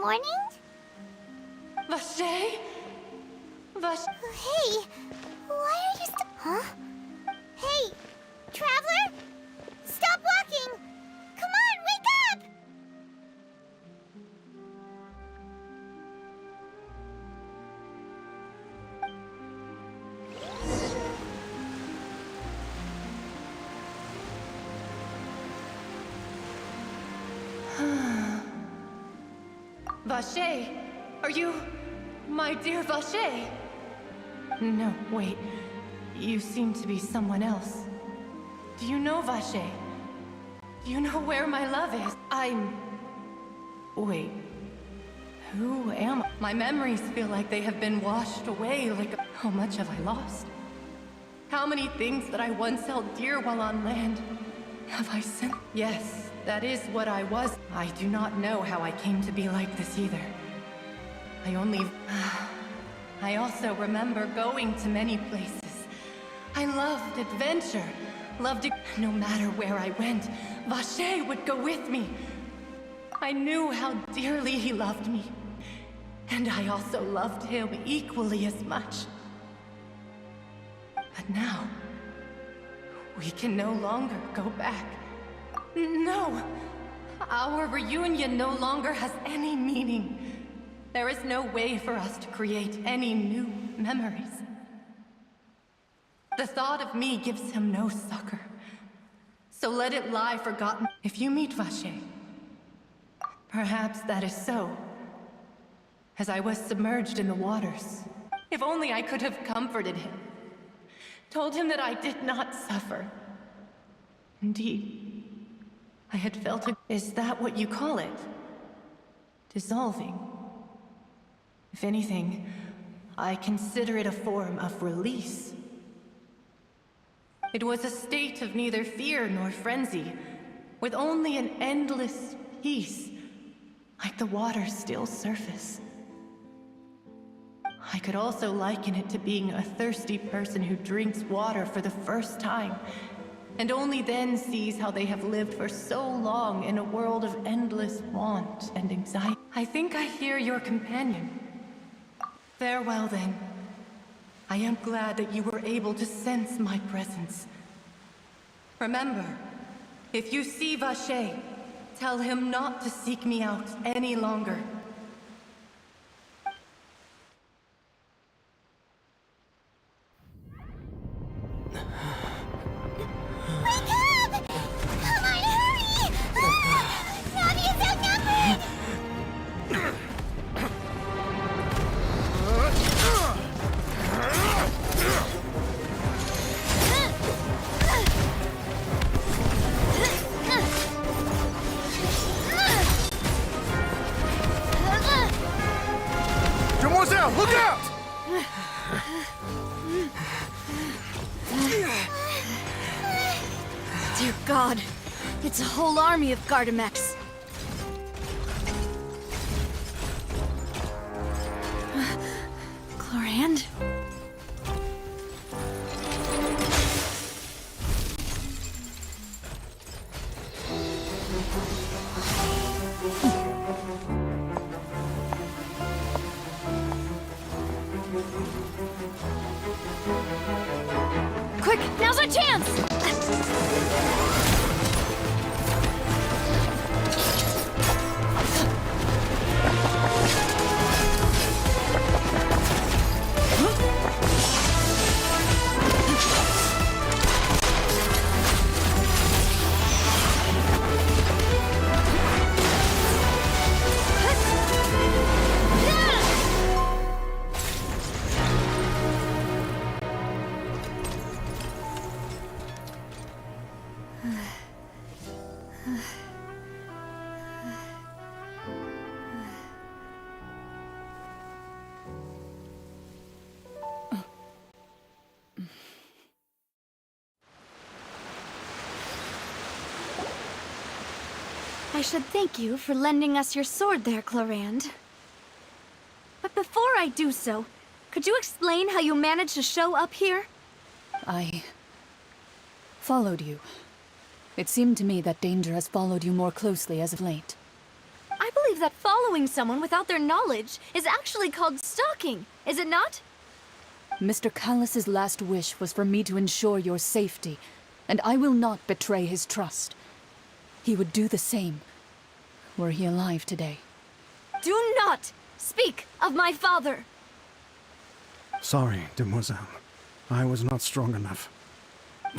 morning? Vache? Hey, why are you Huh? Hey, traveler? Stop walking! Come on, wake up! Vache, are you my dear Vache? No, wait. You seem to be someone else. Do you know Vache? Do you know where my love is? Wait. Who am I? My memories feel like they have been washed away, How much have I lost? How many things that I once held dear while on land have I sent? Yes, that is what I was. I do not know how I came to be like this either. I also remember going to many places. I loved adventure, no matter where I went, Vache would go with me. I knew how dearly he loved me, and I also loved him equally as much. But now, we can no longer go back. No! Our reunion no longer has any meaning. There is no way for us to create any new memories. The thought of me gives him no succor. So let it lie forgotten. If you meet Vache, perhaps that is so. As I was submerged in the waters. If only I could have comforted him. Told him that I did not suffer. Indeed, I had felt it. Is that what you call it? Dissolving? If anything, I consider it a form of release. It was a state of neither fear nor frenzy, with only an endless peace, like the water's still surface. I could also liken it to being a thirsty person who drinks water for the first time, and only then sees how they have lived for so long in a world of endless want and anxiety. I think I hear your companion. Farewell, then. I am glad that you were able to sense my presence. Remember, if you see Vache, tell him not to seek me out any longer. Wake up! Come on, hurry! Navi is outnumbered! Look out! Dear God, it's a whole army of Gardamex. Chlorand? Quick, now's our chance! I should thank you for lending us your sword there, Chlorand. But before I do so, could you explain how you managed to show up here? I followed you. It seemed to me that danger has followed you more closely as of late. I believe that following someone without their knowledge is actually called stalking, is it not? Mr. Callus's last wish was for me to ensure your safety, and I will not betray his trust. He would do the same, were he alive today. Do not speak of my father! Sorry, demoiselle. I was not strong enough.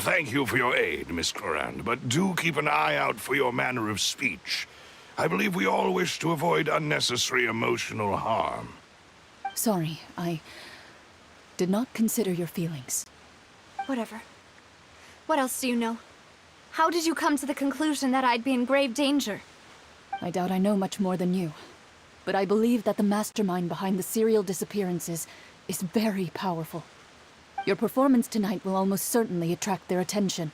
Thank you for your aid, Miss Clorand, but do keep an eye out for your manner of speech. I believe we all wish to avoid unnecessary emotional harm. Sorry, I did not consider your feelings. Whatever. What else do you know? How did you come to the conclusion that I'd be in grave danger? I doubt I know much more than you, but I believe that the mastermind behind the serial disappearances is very powerful. Your performance tonight will almost certainly attract their attention.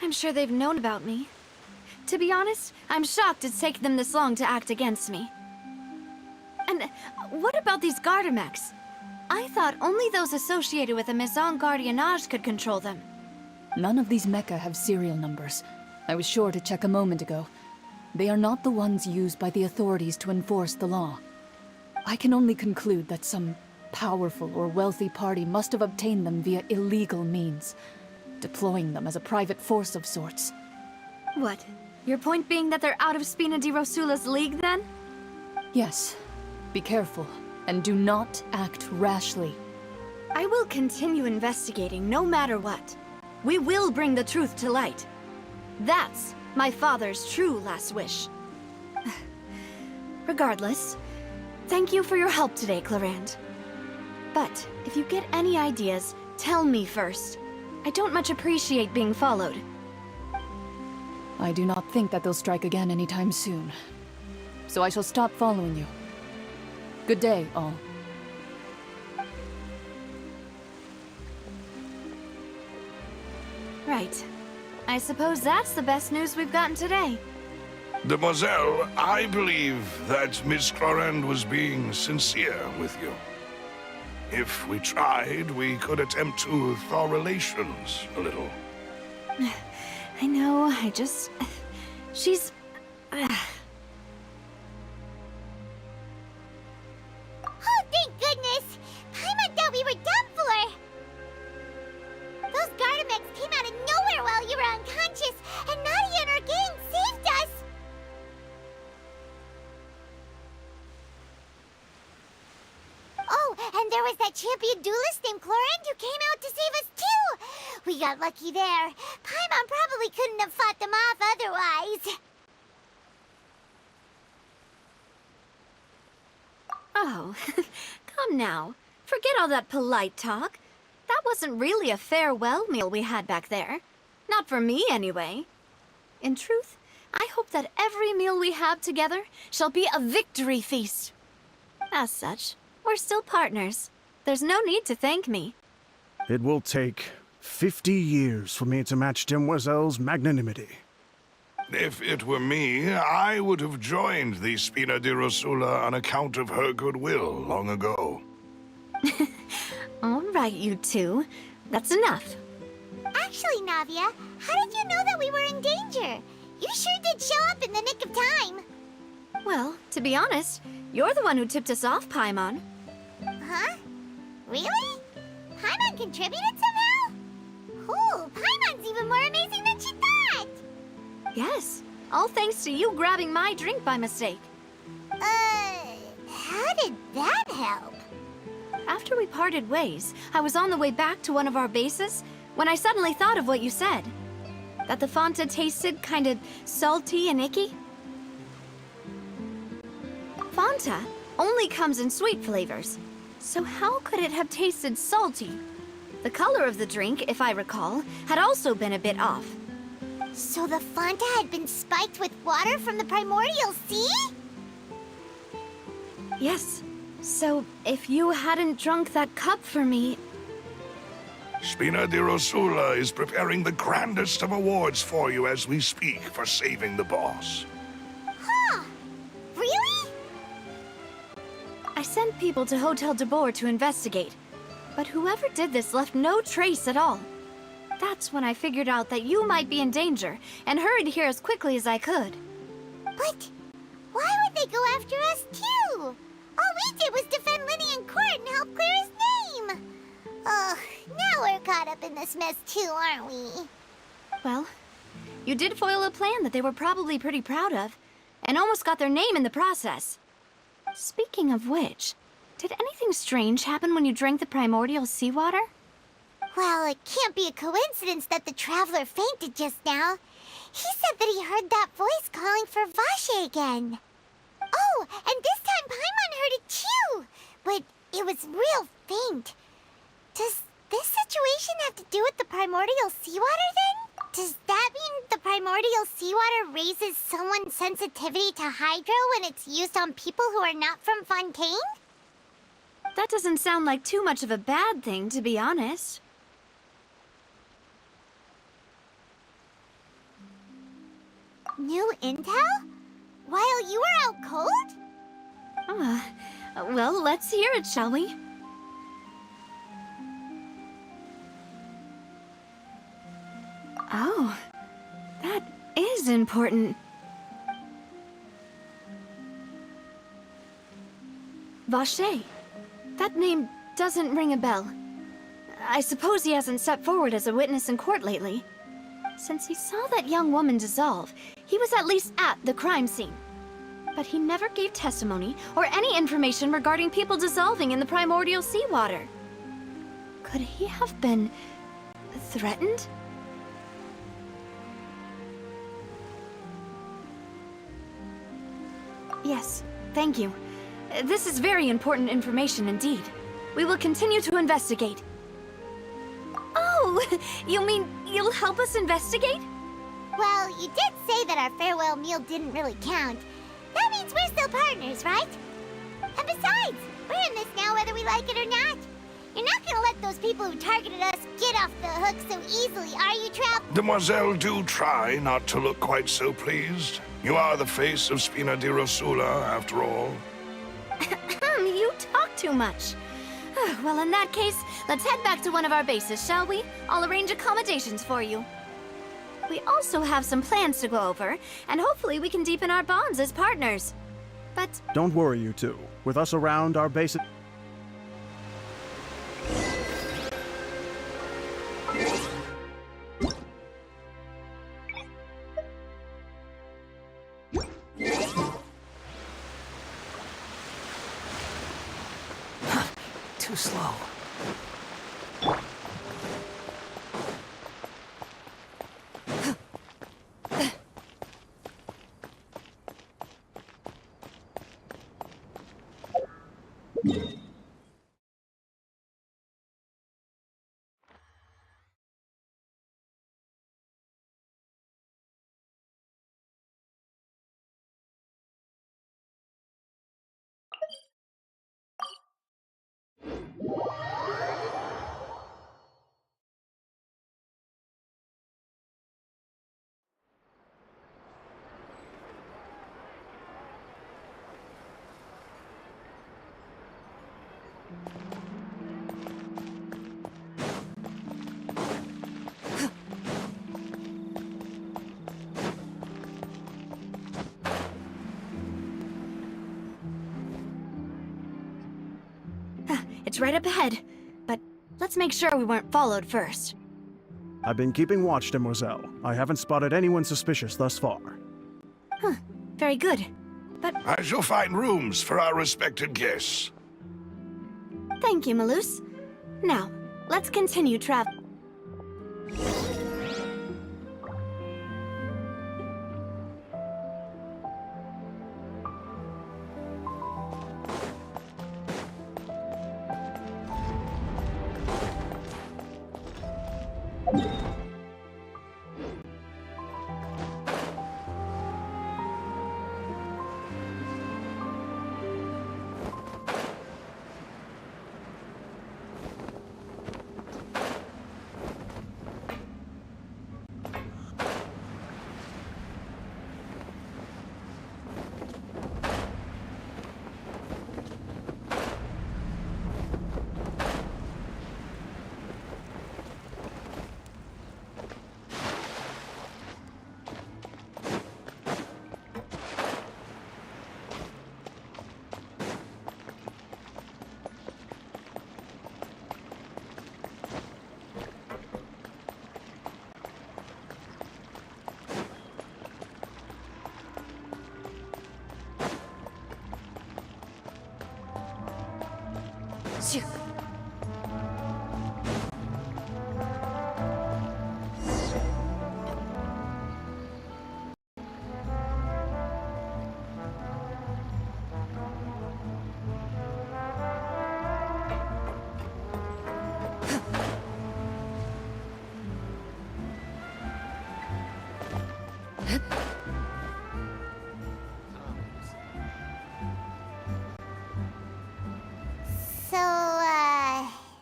I'm sure they've known about me. To be honest, I'm shocked it's taken them this long to act against me. And what about these Gardamex? I thought only those associated with the Maison Gardiennage could control them. None of these mecha have serial numbers. I was sure to check a moment ago. They are not the ones used by the authorities to enforce the law. I can only conclude that some powerful or wealthy party must have obtained them via illegal means, deploying them as a private force of sorts. What? Your point being that they're out of Spina di Rosula's league, then? Yes. Be careful, and do not act rashly. I will continue investigating no matter what. We will bring the truth to light. That's my father's true last wish. Regardless, thank you for your help today, Clorand. But if you get any ideas, tell me first. I don't much appreciate being followed. I do not think that they'll strike again anytime soon. So I shall stop following you. Good day, all. Right. I suppose that's the best news we've gotten today. Demoiselle, I believe that Miss Clorand was being sincere with you. If we tried, we could attempt to thaw relations a little. I know, she's... Oh, thank goodness! Paimon thought we were done for! Those Gardamex came out of nowhere while you were unconscious, and Nadia and her gang saved us! Oh, and there was that champion duelist named Clorand who came out to save us too! We got lucky there. Paimon probably couldn't have fought them off otherwise. Oh, come now. Forget all that polite talk. That wasn't really a farewell meal we had back there. Not for me, anyway. In truth, I hope that every meal we have together shall be a victory feast. As such, we're still partners. There's no need to thank me. It will take 50 years for me to match Demoiselle's magnanimity. If it were me, I would have joined the Spina di Rosula on account of her goodwill long ago. All right, you two. That's enough. Actually, Navia, how did you know that we were in danger? You sure did show up in the nick of time. Well, to be honest, you're the one who tipped us off, Paimon. Huh? Really? Paimon contributed somehow? Ooh, Paimon's even more amazing than she thought! Yes, all thanks to you grabbing my drink by mistake. How did that help? After we parted ways, I was on the way back to one of our bases when I suddenly thought of what you said. That the Fanta tasted kind of salty and icky. Fanta only comes in sweet flavors, so how could it have tasted salty? The color of the drink, if I recall, had also been a bit off. So the Fanta had been spiked with water from the primordial sea? Yes. So, if you hadn't drunk that cup for me... Spina di Rosula is preparing the grandest of awards for you as we speak for saving the boss. Huh? Really? I sent people to Hotel de Boer to investigate, but whoever did this left no trace at all. That's when I figured out that you might be in danger, and hurried here as quickly as I could. But why would they go after us too? All we did was defend Linny in court and help clear his name. Ugh, now we're caught up in this mess too, aren't we? Well, you did foil a plan that they were probably pretty proud of, and almost got their name in the process. Speaking of which, did anything strange happen when you drank the primordial seawater? Well, it can't be a coincidence that the traveler fainted just now. He said that he heard that voice calling for Vache again. Oh, and this time Paimon heard it too, but it was real faint. Does this situation have to do with the primordial seawater then? Does that mean the primordial seawater raises someone's sensitivity to hydro when it's used on people who are not from Fontaine? That doesn't sound like too much of a bad thing, to be honest. New intel? While you were out cold? Well, let's hear it, shall we? Oh, that is important. Vache. That name doesn't ring a bell. I suppose he hasn't stepped forward as a witness in court lately. Since he saw that young woman dissolve, he was at least at the crime scene. But he never gave testimony or any information regarding people dissolving in the primordial seawater. Could he have been threatened? Yes, thank you. This is very important information indeed. We will continue to investigate. Oh, you mean you'll help us investigate? Well, you did say that our farewell meal didn't really count. That means we're still partners, right? And besides, we're in this now whether we like it or not. You're not gonna let those people who targeted us get off the hook so easily, are you, Trav? Demoiselle, do try not to look quite so pleased. You are the face of Spina di Rosula, after all. You talk too much. Well, in that case, let's head back to one of our bases, shall we? I'll arrange accommodations for you. We also have some plans to go over, and hopefully we can deepen our bonds as partners. But Don't worry, you two. With us around, our base... Too slow. it's right up ahead. But let's make sure we weren't followed first. I've been keeping watch, Demoiselle. I haven't spotted anyone suspicious thus far. Very good. But I shall find rooms for our respected guests. thank you, Malus. Now, let's continue travel. So,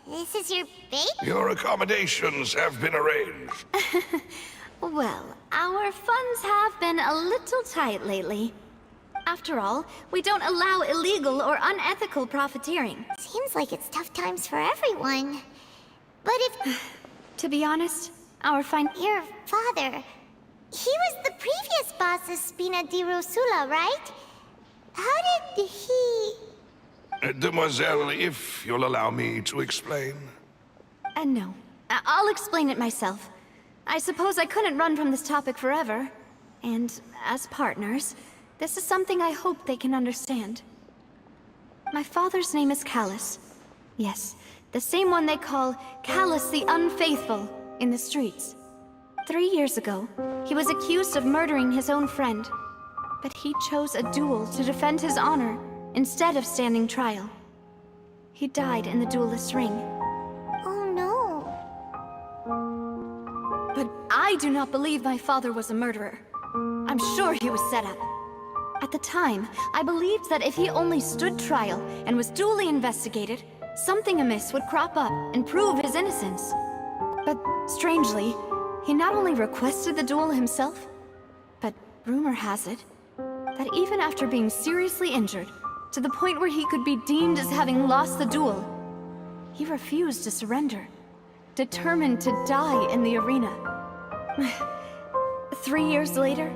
this is your baby? Your accommodations have been arranged. Well, our funds have been a little tight lately. After all, we don't allow illegal or unethical profiteering. Seems like it's tough times for everyone. But if To be honest, our your father, he was the previous boss of Spina di Rosula, right? How did he... Demoiselle, if you'll allow me to explain. No. I'll explain it myself. I suppose I couldn't run from this topic forever. And as partners, this is something I hope they can understand. My father's name is Callus. Yes, the same one they call Callus the Unfaithful in the streets. 3 years ago, he was accused of murdering his own friend. But he chose a duel to defend his honor instead of standing trial. He died in the duelist's ring. Oh no. But I do not believe my father was a murderer. I'm sure he was set up. At the time, I believed that if he only stood trial and was duly investigated, something amiss would crop up and prove his innocence. But strangely, he not only requested the duel himself, but rumor has it that even after being seriously injured, to the point where he could be deemed as having lost the duel, he refused to surrender, determined to die in the arena. 3 years later,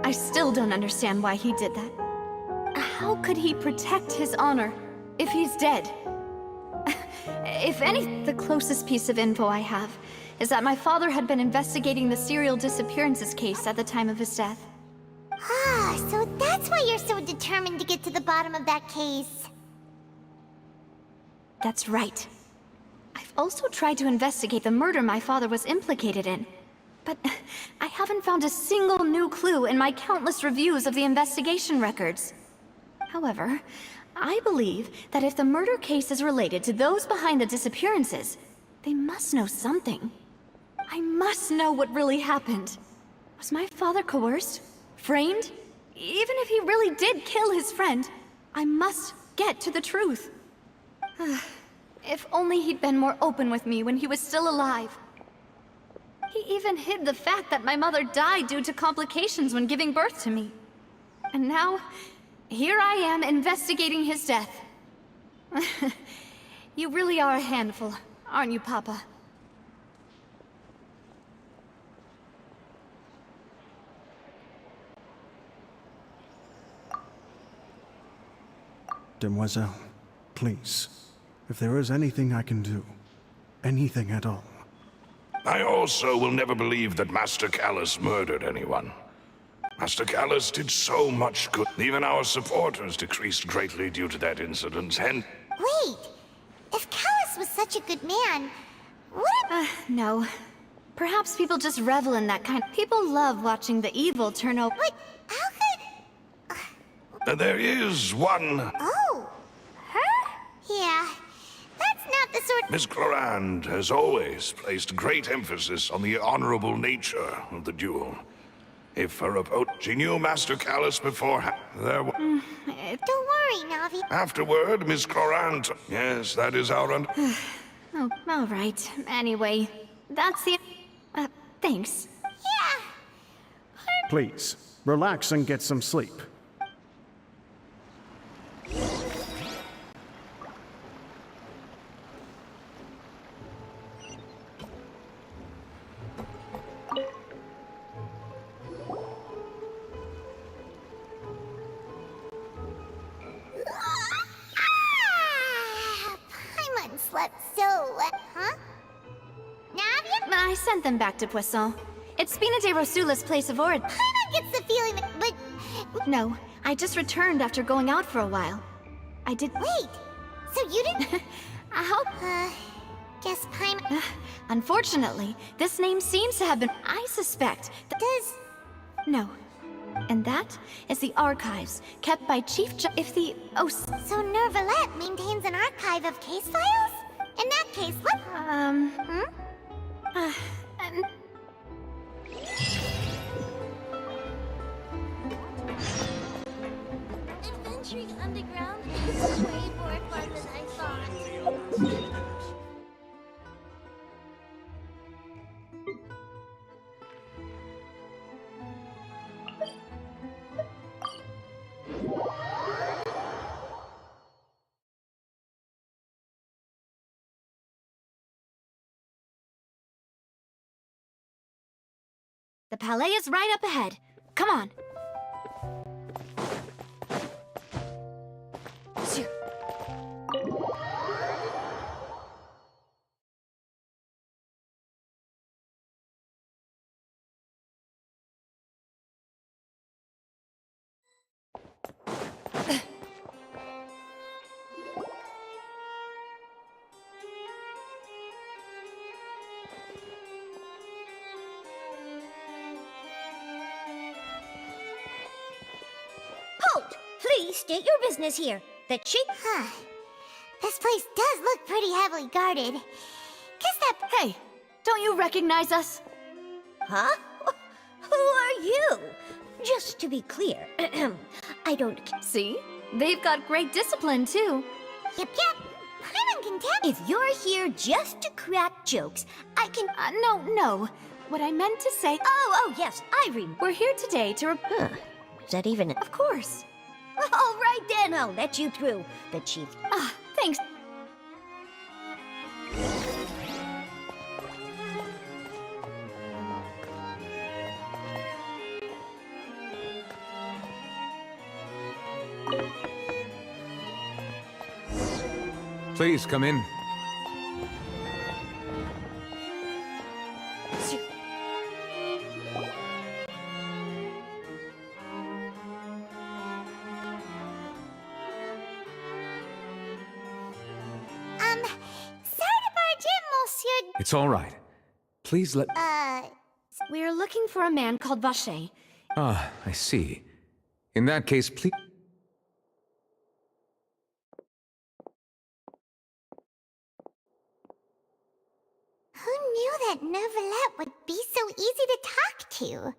I still don't understand why he did that. How could he protect his honor if he's dead? If any, the closest piece of info I have is that my father had been investigating the serial disappearances case at the time of his death. Ah, so that's why you're so determined to get to the bottom of that case. That's right. I've also tried to investigate the murder my father was implicated in, but I haven't found a single new clue in my countless reviews of the investigation records. However, I believe that if the murder case is related to those behind the disappearances, they must know something. I must know what really happened. Was my father coerced? Framed? Even if he really did kill his friend, I must get to the truth. If only he'd been more open with me when he was still alive. He even hid the fact that my mother died due to complications when giving birth to me. And now, here I am investigating his death. You really are a handful, aren't you, Papa? Demoiselle, please, if there is anything I can do, anything at all. I also will never believe that Master Callus murdered anyone. Master Callus did so much good. Even our supporters decreased greatly due to that incident, and... Wait, if Callus was such a good man, what... No. Perhaps people just revel in that kind. People love watching the evil turn over. But how could... There is one... Oh, her? Yeah, that's not the sort... Miss Clorand has always placed great emphasis on the honorable nature of the duel. If her opponent... She knew Master Callus beforehand. There was... Don't worry, Navi. Afterward, Miss Clorand... Yes, that is our... Oh, all right. Anyway, that's the... thanks. Yeah. Please, relax and get some sleep. Paimon slept so well, huh? Navi? I sent them back to Poisson. It's Spina de Rosula's place of origin. Paimon gets the feeling that... But... No, I just returned after going out for a while. I did... Wait, so you didn't... I hope... Guess Paimon... Unfortunately, this name seems to have been... I suspect... Does... No. And that is the archives kept by if the... Oh... So Nervalette maintains an archive of case files? In that case, what... Adventuring underground is way more fun than I thought. The palais is right up ahead. Come on. Halt! Please state your business here. The chief... This place does look pretty heavily guarded. Guess that... Hey, don't you recognize us? Huh? Who are you? Just to be clear, I don't... See? They've got great discipline, too. Yep. Paimon can tell... If you're here just to crack jokes, I can... No. What I meant to say... Oh, yes, I remember. We're here today to Is that even... Of course. All right then, I'll let you through. The chief... Thanks. Please come in. Sorry to barge in, Monsieur... It's all right. Please let... We're looking for a man called Vacher. Ah, I see. In that case, please... Who knew that Nervalette would be so easy to talk to?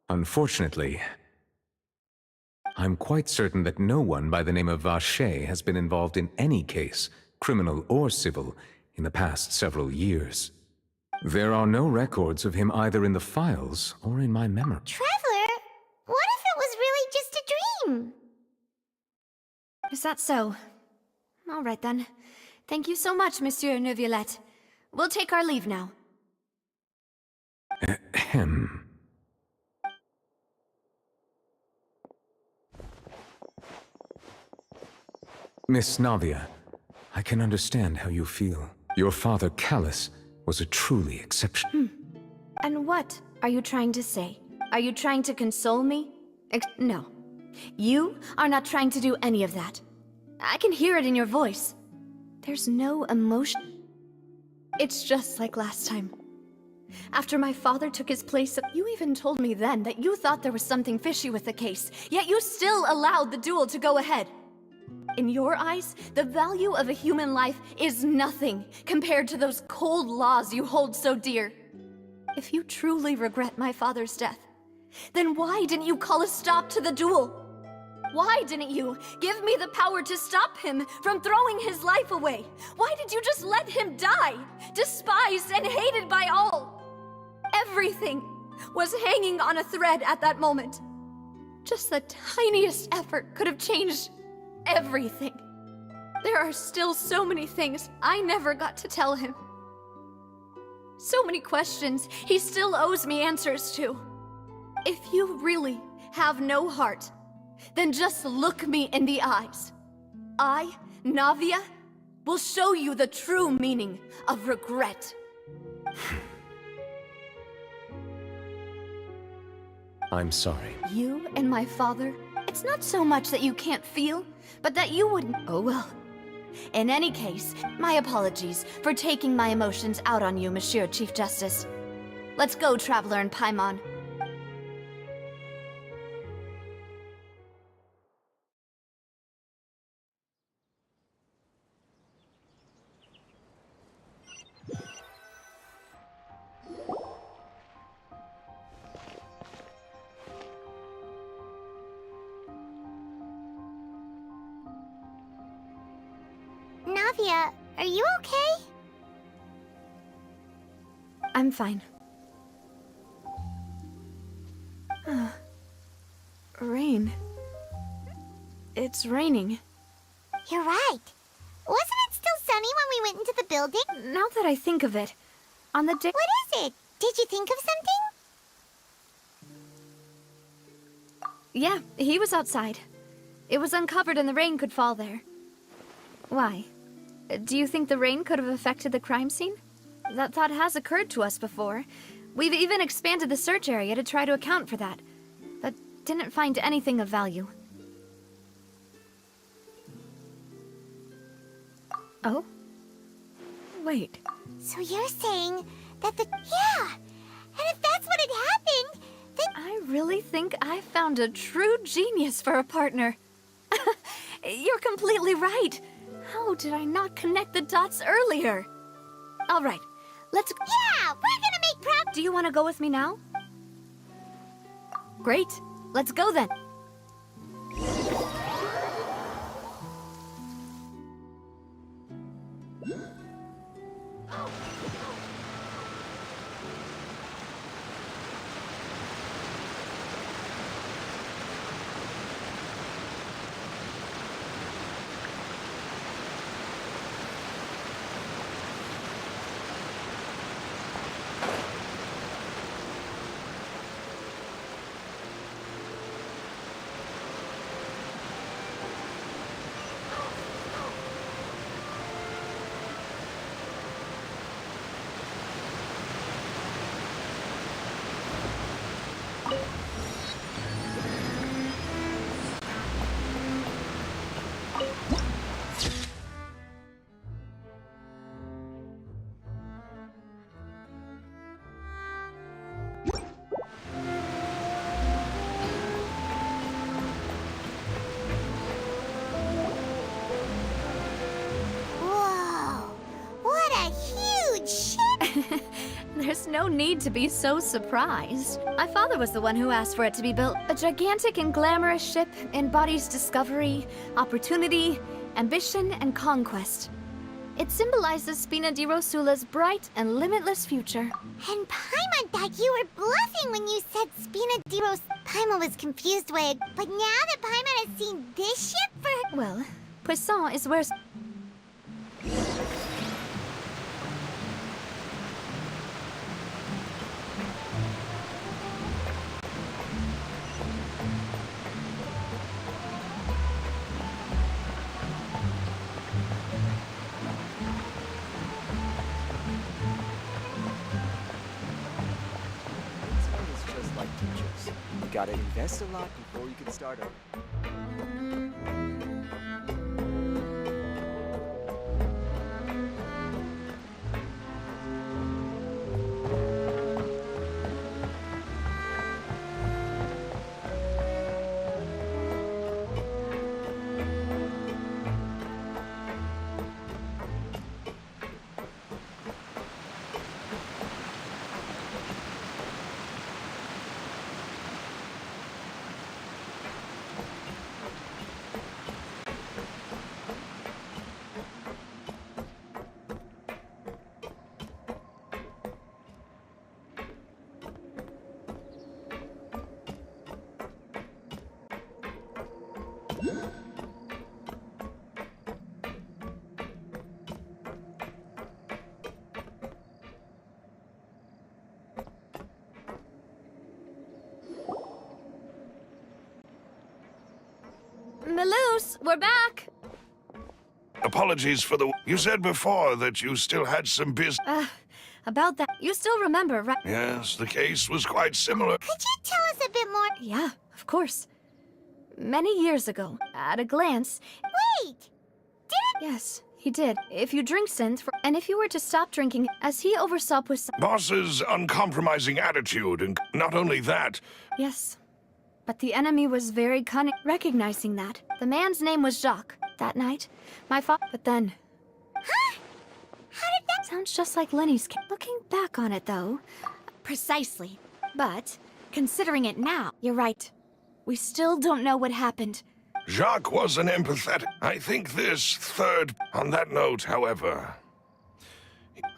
Unfortunately, I'm quite certain that no one by the name of Vacher has been involved in any case, criminal or civil, in the past several years. There are no records of him either in the files or in my memory. Traveler, what if it was really just a dream? Is that so? All right, then. Thank you so much, Monsieur Neuvillette. We'll take our leave now. Ahem. Miss Navia, I can understand how you feel. Your father, Callus, was a truly exceptional... And what are you trying to say? Are you trying to console me? No. You are not trying to do any of that. I can hear it in your voice. There's no emotion. It's just like last time. After my father took his place, you even told me then that you thought there was something fishy with the case, yet you still allowed the duel to go ahead. In your eyes, the value of a human life is nothing compared to those cold laws you hold so dear. If you truly regret my father's death, then why didn't you call a stop to the duel? Why didn't you give me the power to stop him from throwing his life away? Why did you just let him die, despised and hated by all? Everything was hanging on a thread at that moment. Just the tiniest effort could have changed everything. There are still so many things I never got to tell him. So many questions he still owes me answers to. If you really have no heart, then just look me in the eyes. I, Navia, will show you the true meaning of regret. I'm sorry. You and my father? It's not so much that you can't feel, but that you wouldn't. Oh well. In any case, my apologies for taking my emotions out on you, Monsieur Chief Justice. Let's go, Traveler and Paimon. Navia, are you okay? I'm fine. Rain. It's raining. You're right. Wasn't it still sunny when we went into the building? Now that I think of it, on the day— What is it? Did you think of something? Yeah, he was outside. It was uncovered and the rain could fall there. Why? Do you think the rain could have affected the crime scene? That thought has occurred to us before. We've even expanded the search area to try to account for that, but didn't find anything of value. Oh? Wait. So you're saying that the... Yeah! And if that's what had happened, then... I really think I found a true genius for a partner. You're completely right. How did I not connect the dots earlier? All right, let's... Yeah! We're gonna make progress! Do you want to go with me now? Great. Let's go then. Whoa! What a huge ship! There's no need to be so surprised. My father was the one who asked for it to be built. A gigantic and glamorous ship embodies discovery, opportunity, ambition, and conquest. It symbolizes Spina di Rosula's bright and limitless future. And Paimon thought you were bluffing when you said Spina di Ros... Paimon was confused by it, but now that Paimon has seen this ship for... Well, Poisson is where... It's just like teachers. You gotta invest a lot before you can start over. Melus, we're back! Apologies for the... You said before that you still had some business. about that. You still remember, right? Yes, the case was quite similar. Could you tell us a bit more? Yeah, of course. Many years ago, at a glance, Wait! yes, he did. If you drink synth, and if you were to stop drinking, as he oversaw with some... Boss's uncompromising attitude, and not only that, Yes. But the enemy was very cunning, recognizing that. The man's name was Jacques. That night, my father... But then... Huh? How did that... Sounds just like Lenny's... Looking back on it, though... Precisely. But, considering it now, you're right. We still don't know what happened. Jacques was an empathetic. I think this third... On that note, however,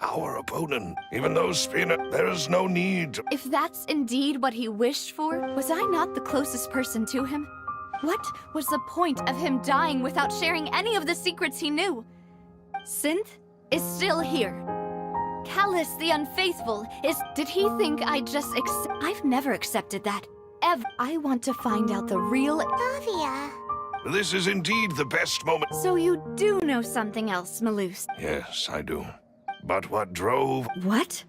our opponent, even though Spina, there is no need to... If that's indeed what he wished for, was I not the closest person to him? What was the point of him dying without sharing any of the secrets he knew? Synth is still here. Callus the Unfaithful is... Did he think I just I've never accepted that. Ever. I want to find out the real... Davia. This is indeed the best moment. So you do know something else, Malus. Yes, I do. But what drove... What?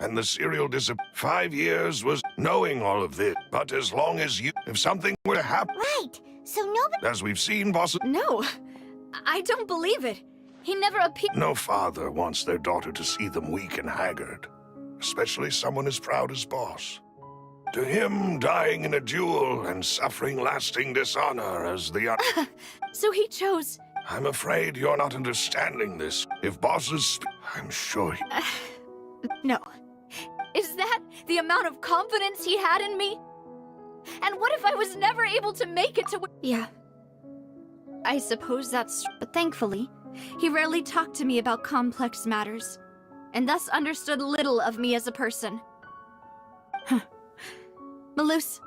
And the serial 5 years was knowing all of this. But as long as you... If something were to happen... Right. So nobody... As we've seen, boss... No. I don't believe it. He never appeared... No father wants their daughter to see them weak and haggard. Especially someone as proud as boss. To him, dying in a duel and suffering lasting dishonor as the... So he chose... I'm afraid you're not understanding this. If bosses... I'm sure he... No. Is that the amount of confidence he had in me? And what if I was never able to make it to... Yeah. I suppose that's... But thankfully, he rarely talked to me about complex matters, and thus understood little of me as a person. Malus,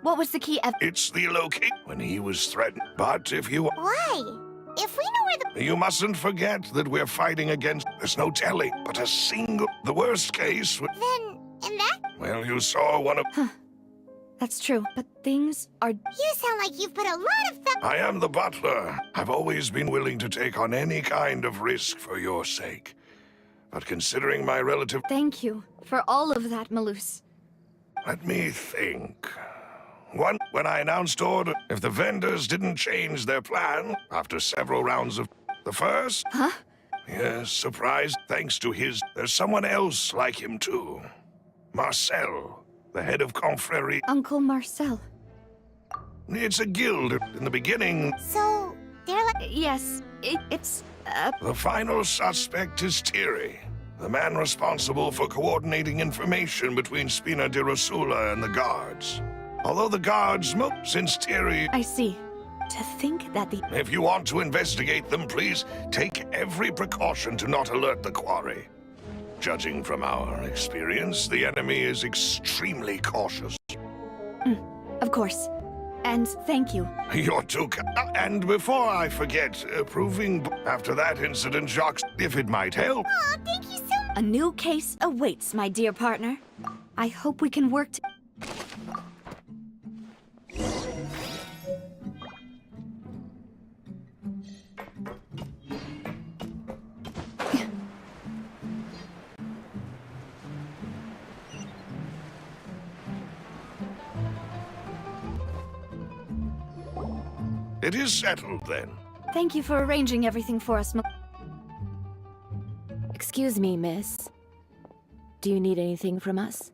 what was the key It's the location when he was threatened. But if you... Why? If we know where the... You mustn't forget that we're fighting against... There's no telling, but a single... The worst case... Then, in that... Well, you saw one of... That's true, but things are... You sound like you've put a lot of thought... I am the butler. I've always been willing to take on any kind of risk for your sake. But considering my relative... Thank you for all of that, Malus. Let me think. One, when I announced order, if the vendors didn't change their plan after several rounds of... The first? Huh? Yes, surprised. Thanks to his... There's someone else like him, too. Marcel, the head of Confrérie. Uncle Marcel. It's a guild. In the beginning, So, they're like... Yes, it's... the final suspect is Thierry, the man responsible for coordinating information between Spina di Rosula and the guards. Although the guards, since Thierry... I see. To think that the... If you want to investigate them, please take every precaution to not alert the quarry. Judging from our experience, the enemy is extremely cautious. Of course. And thank you. You're too And before I forget, proving after that incident, Jacques, if it might help... Aw, thank you so much. A new case awaits, my dear partner. I hope we can work It is settled, then. Thank you for arranging everything for us, Excuse me, miss. Do you need anything from us?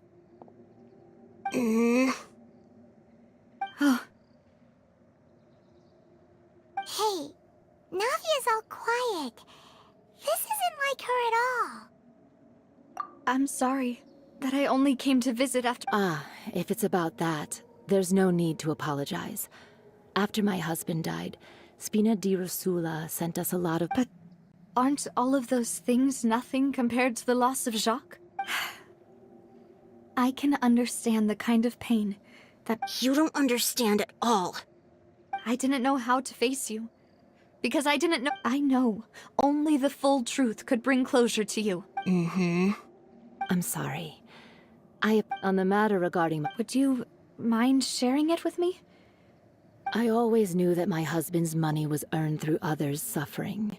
Oh, Hey, Navia's all quiet. This isn't like her at all. I'm sorry that I only came to visit after... Ah, if it's about that, there's no need to apologize. After my husband died, Spina di Rosula sent us a lot of... But aren't all of those things nothing compared to the loss of Jacques? I can understand the kind of pain that... You don't understand at all. I didn't know how to face you. Because I didn't know... I know only the full truth could bring closure to you. I'm sorry. On the matter regarding... Would you mind sharing it with me? I always knew that my husband's money was earned through others' suffering.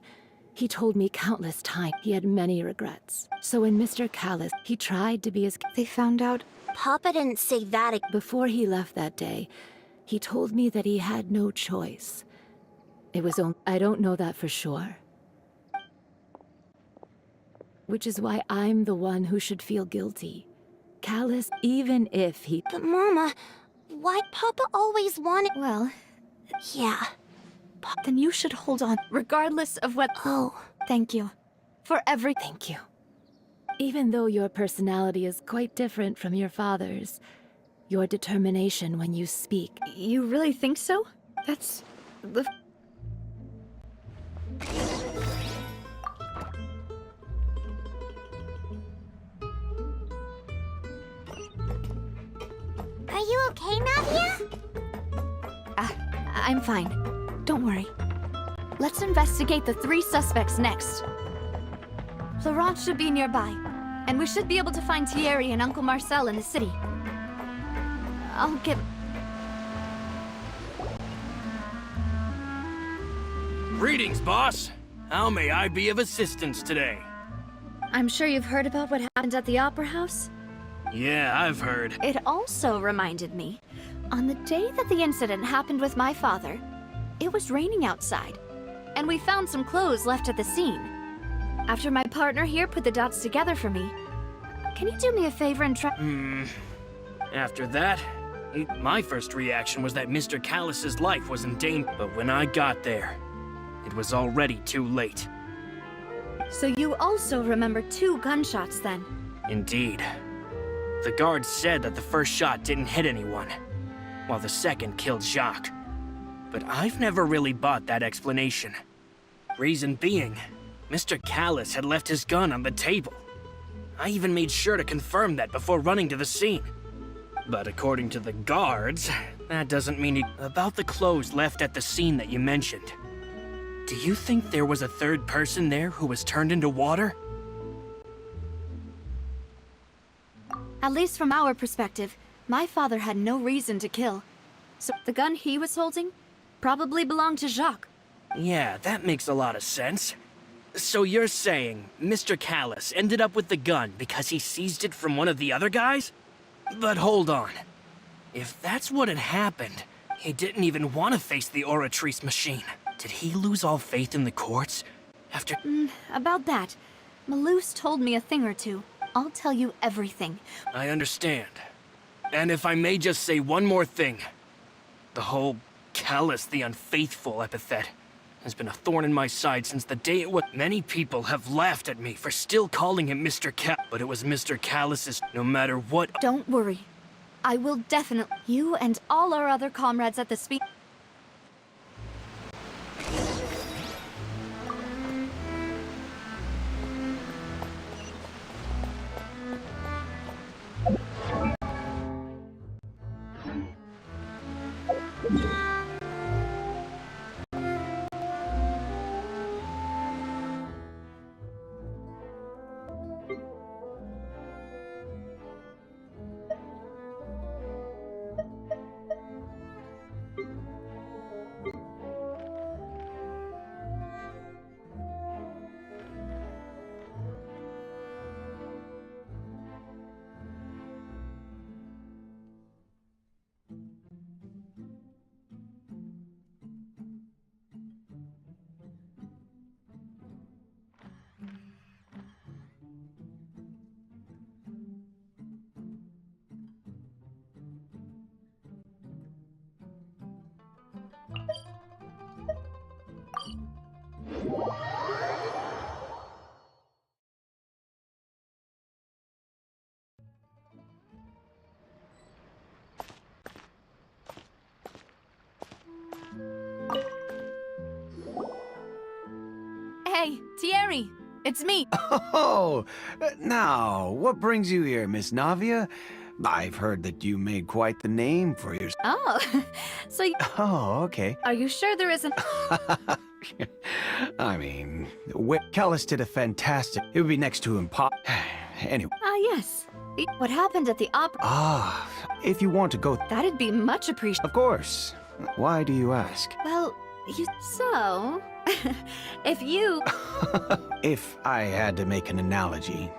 He told me countless times he had many regrets. So when Mr. Callus, he tried to be as... They found out Papa didn't say that. Before he left that day, he told me that he had no choice. It was only... I don't know that for sure. Which is why I'm the one who should feel guilty. Callus, even if he... But Mama, why Papa always wanted... Well, Yeah. then you should hold on, regardless of what... Oh. Thank you. For every... Thank you. Even though your personality is quite different from your father's, your determination when you speak... You really think so? That's... the... Are you okay, Navia? I'm fine. Don't worry. Let's investigate the 3 suspects next. Florent should be nearby, and we should be able to find Thierry and Uncle Marcel in the city. I'll get... Greetings, boss. How may I be of assistance today? I'm sure you've heard about what happened at the Opera House? Yeah, I've heard. It also reminded me, on the day that the incident happened with my father, it was raining outside, and we found some clothes left at the scene. After my partner here put the dots together for me, can you do me a favor and try... After that, my first reaction was that Mr. Callus's life was in danger. But when I got there, it was already too late. So you also remember 2 gunshots then? Indeed. The guards said that the first shot didn't hit anyone, while the second killed Jacques. But I've never really bought that explanation. Reason being, Mr. Callus had left his gun on the table. I even made sure to confirm that before running to the scene. But according to the guards, that doesn't mean About the clothes left at the scene that you mentioned. Do you think there was a third person there who was turned into water? At least from our perspective, my father had no reason to kill. So the gun he was holding probably belonged to Jacques. Yeah, that makes a lot of sense. So you're saying Mr. Callus ended up with the gun because he seized it from one of the other guys? But hold on. If that's what had happened, he didn't even want to face the Oratrice machine. Did he lose all faith in the courts? After... About that, Malouse told me a thing or two. I'll tell you everything. I understand. And if I may just say one more thing. The whole Callus the Unfaithful epithet has been a thorn in my side since the day it was. Many people have laughed at me for still calling him Mr. But it was Mr. Callus's no matter what. Don't worry. I will definitely... You and all our other comrades at the speak... Hey, Thierry! It's me! Oh, now, what brings you here, Miss Navia? I've heard that you made quite the name for yourself. Oh, so you... Oh, okay. Are you sure there isn't... I mean, Callus did a fantastic... It would be next to Anyway. Ah, yes. What happened at the opera... If you want to go... That'd be much appreciated. Of course. Why do you ask? Well, So, if you... If I had to make an analogy,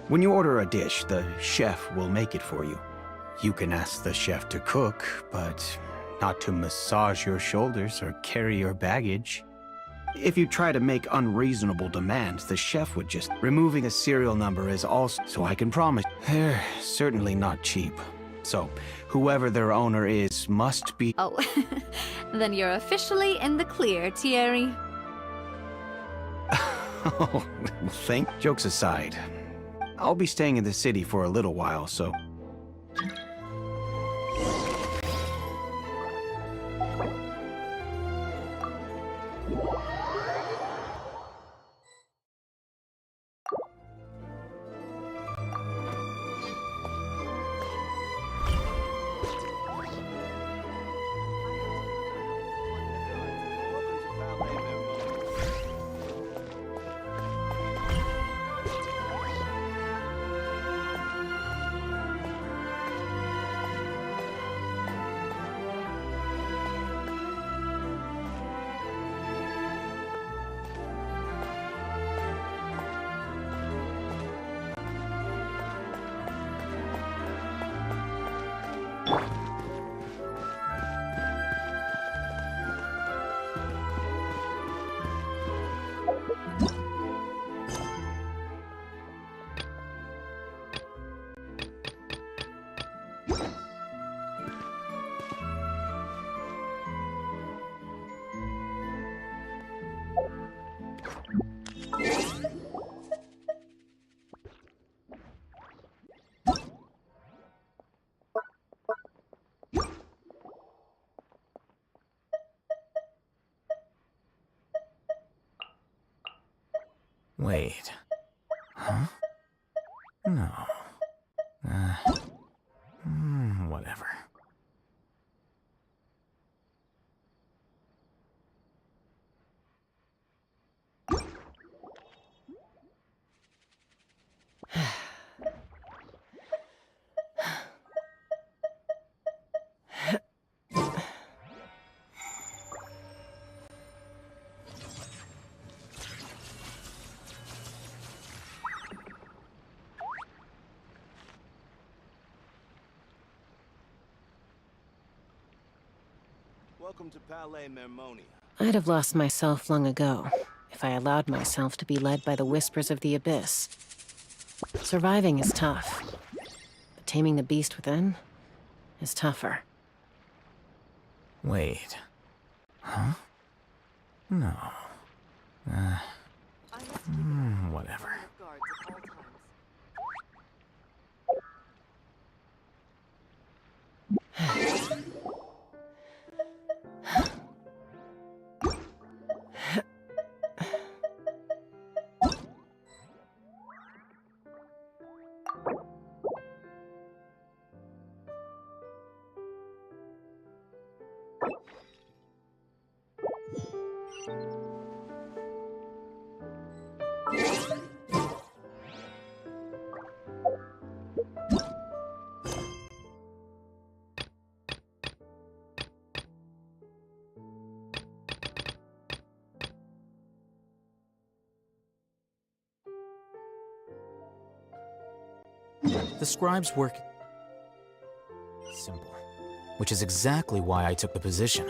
when you order a dish, the chef will make it for you. You can ask the chef to cook, but not to massage your shoulders or carry your baggage. If you try to make unreasonable demands, the chef would just... Removing a serial number is also... So I can promise, they're certainly not cheap. So, whoever their owner is must be... Oh, then you're officially in the clear, Thierry. Oh, jokes aside, I'll be staying in the city for a little while, so... Wait. Huh? No. Whatever. Welcome to Palais Mermonia. I'd have lost myself long ago if I allowed myself to be led by the whispers of the abyss. Surviving is tough, but taming the beast within is tougher. Wait. Huh? No. Whatever. The scribe's work... simple. Which is exactly why I took the position.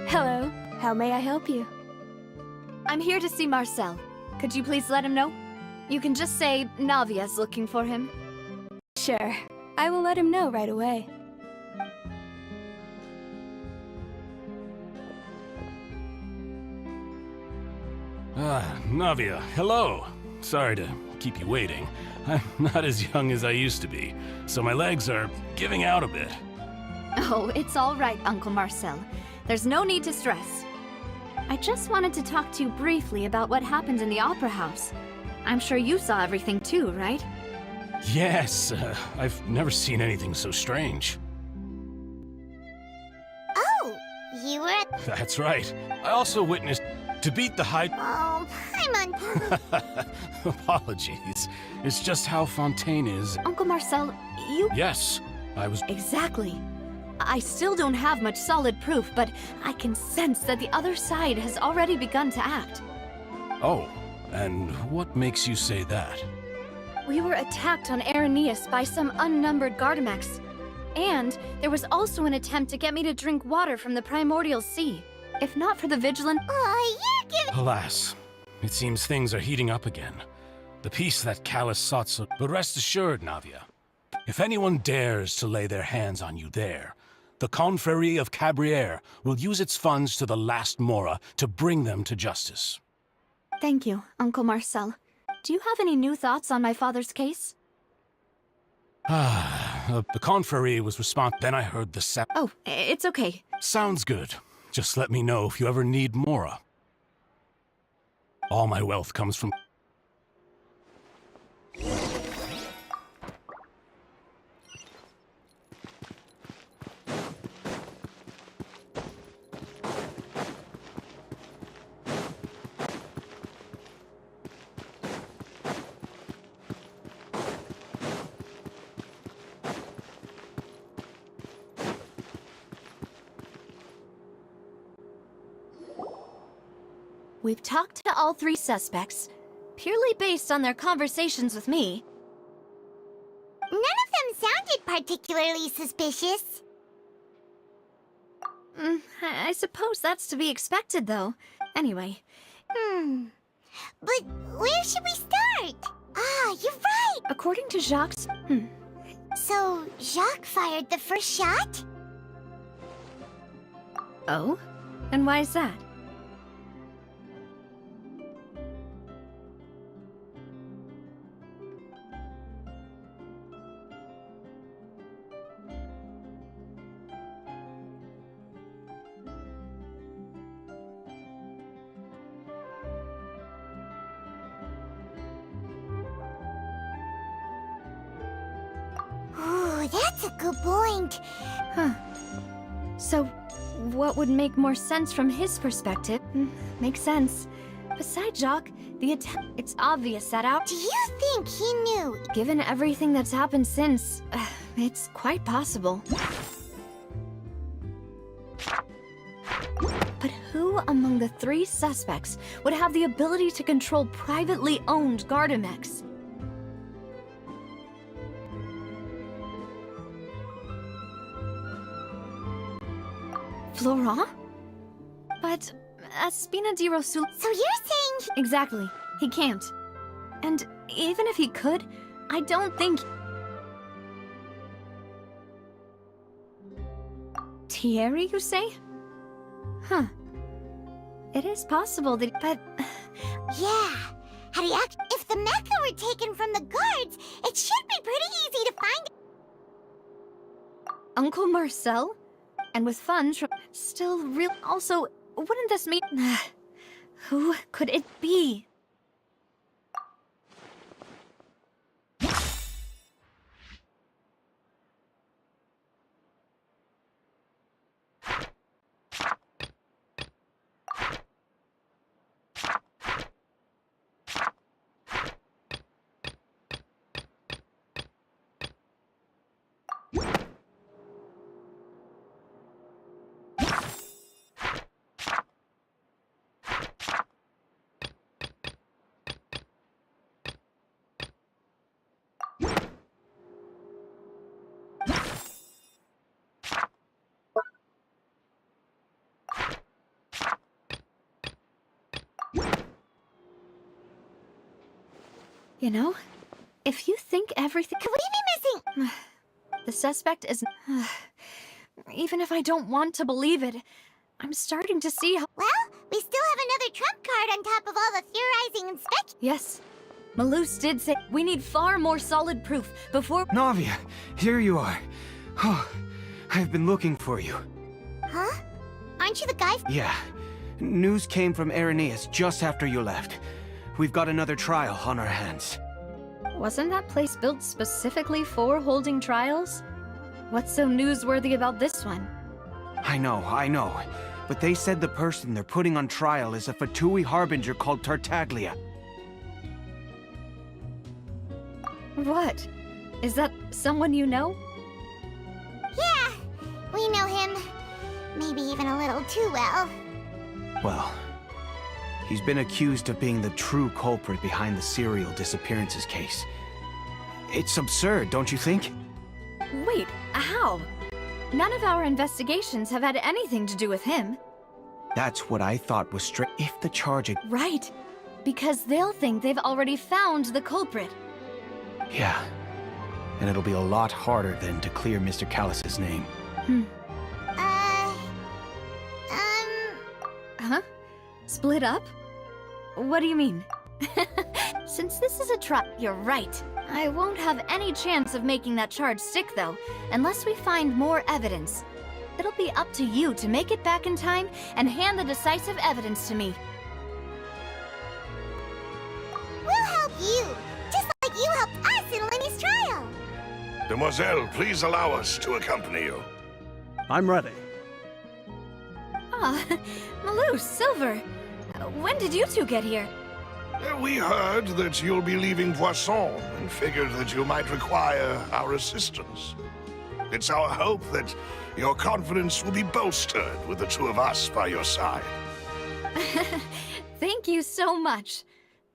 Hello. How may I help you? I'm here to see Marcel. Could you please let him know? You can just say Navia's looking for him. Sure. I will let him know right away. Navia, hello. Sorry to keep you waiting. I'm not as young as I used to be, so my legs are giving out a bit. Oh, it's all right, Uncle Marcel. There's no need to stress. I just wanted to talk to you briefly about what happened in the Opera House. I'm sure you saw everything too, right? Yes, I've never seen anything so strange. Oh, you were at... That's right. I also witnessed... To beat the high... Oh, Paimon. Apologies. It's just how Fontaine is. Uncle Marcel, you... Yes, I was... Exactly. I still don't have much solid proof, but I can sense that the other side has already begun to act. Oh, and what makes you say that? We were attacked on Araneus by some unnumbered Gardamex. And there was also an attempt to get me to drink water from the primordial sea. If not for the vigilant... Oh, you're giving... Alas, it seems things are heating up again. The peace that Callus sought so... But rest assured, Navia, if anyone dares to lay their hands on you there, the Confrérie of Cabriere will use its funds to the last Mora to bring them to justice. Thank you, Uncle Marcel. Do you have any new thoughts on my father's case? The Confrérie was responsible. Then I heard the sound. Oh, it's okay. Sounds good. Just let me know if you ever need Mora. All my wealth comes from... We've talked to all three suspects, purely based on their conversations with me. None of them sounded particularly suspicious. I suppose that's to be expected, though. Anyway. But where should we start? Ah, you're right! According to Jacques... So, Jacques fired the first shot? Oh? And why is that? Ooh, that's a good point. Huh. So, what would make more sense from his perspective? Makes sense. Besides Jacques, it's obvious that Do you think he knew? Given everything that's happened since, it's quite possible. But who among the three suspects would have the ability to control privately owned Gardamex? Florent? But Espina di Rosul... So you're saying... Exactly. He can't. And even if he could, I don't think... Thierry, you say? Huh. It is possible that... But... Yeah. If the mecha were taken from the guards, it should be pretty easy to find... Uncle Marcel? And with funds from... Still real... Also, wouldn't this mean... Who could it be? You know, if you think everything... Could we be missing... The suspect is... Even if I don't want to believe it, I'm starting to see how... Well, we still have another trump card on top of all the theorizing and spec... Yes. Maloose did say we need far more solid proof before... Navia, here you are. Oh, I've been looking for you. Huh? Aren't you the guy... Yeah. News came from Irenaeus just after you left. We've got another trial on our hands. Wasn't that place built specifically for holding trials? What's so newsworthy about this one? I know. But they said the person they're putting on trial is a Fatui harbinger called Tartaglia. What? Is that someone you know? Yeah, we know him. Maybe even a little too well. Well, he's been accused of being the true culprit behind the serial disappearances case. It's absurd, don't you think? Wait, how? None of our investigations have had anything to do with him. That's what I thought was straight. If the charge... Right. Because they'll think they've already found the culprit. Yeah. And it'll be a lot harder then to clear Mr. Callus's name. Huh? Split up? What do you mean? Since this is a trial, you're right. I won't have any chance of making that charge stick, though, unless we find more evidence. It'll be up to you to make it back in time and hand the decisive evidence to me. We'll help you, just like you helped us in Lenny's trial. Demoiselle, please allow us to accompany you. I'm ready. Ah, Maloose, Silver. When did you two get here? We heard that you'll be leaving Poisson and figured that you might require our assistance. It's our hope that your confidence will be bolstered with the two of us by your side. Thank you so much.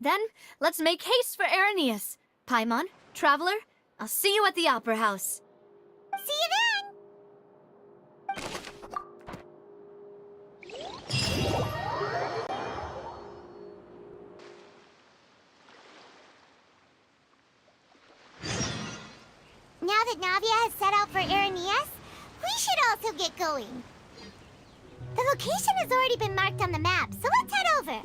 Then, let's make haste for Irenaeus. Paimon, Traveler, I'll see you at the Opera House. See you then! Now that Navia has set out for Irenaeus, we should also get going. The location has already been marked on the map, so let's head over.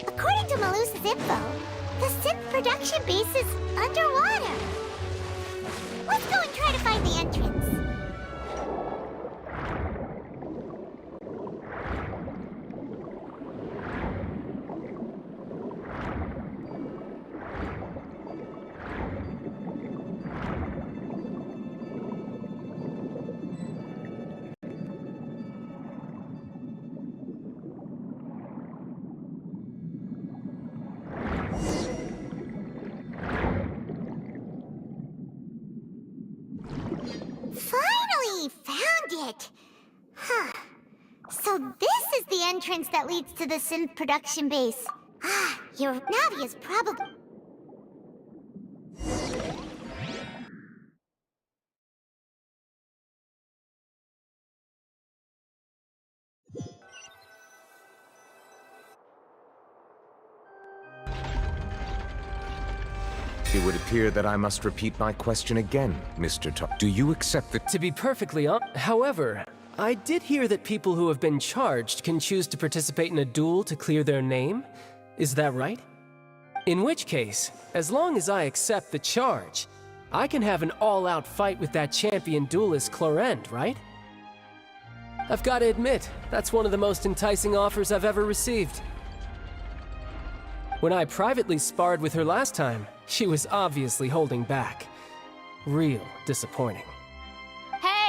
According to Maluse's info, the synth production base is underwater. Let's go and try to find the entrance. Finally found it! Huh. So this is the entrance that leads to the synth production base. Ah, your Navia's probably... It would appear that I must repeat my question again, Mr. Do you accept the... To be perfectly honest, however, I did hear that people who have been charged can choose to participate in a duel to clear their name. Is that right? In which case, as long as I accept the charge, I can have an all-out fight with that champion duelist Clorend, right? I've got to admit, that's one of the most enticing offers I've ever received. When I privately sparred with her last time, she was obviously holding back. Real disappointing.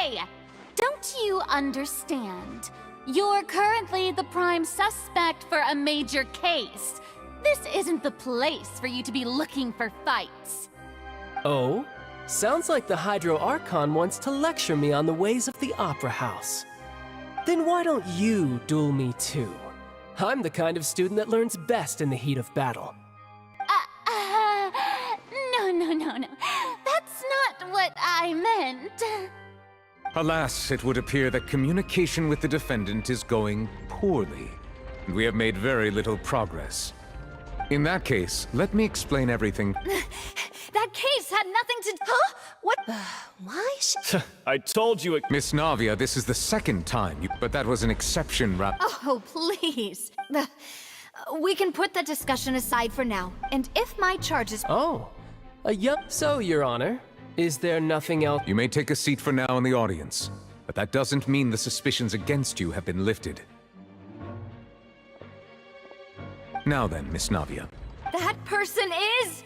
Hey! Don't you understand? You're currently the prime suspect for a major case. This isn't the place for you to be looking for fights. Oh? Sounds like the Hydro Archon wants to lecture me on the ways of the Opera House. Then why don't you duel me too? I'm the kind of student that learns best in the heat of battle. No. That's not what I meant. Alas, it would appear that communication with the defendant is going poorly, and we have made very little progress. In that case, let me explain everything. That case had nothing to... Huh? What? Why? I told you it... Miss Navia, this is the second time but that was an exception, Oh, please. We can put that discussion aside for now, and if my charges... Oh. Yup. So, Your Honor, is there nothing else? You may take a seat for now in the audience, but that doesn't mean the suspicions against you have been lifted. Now then, Miss Navia. That person is...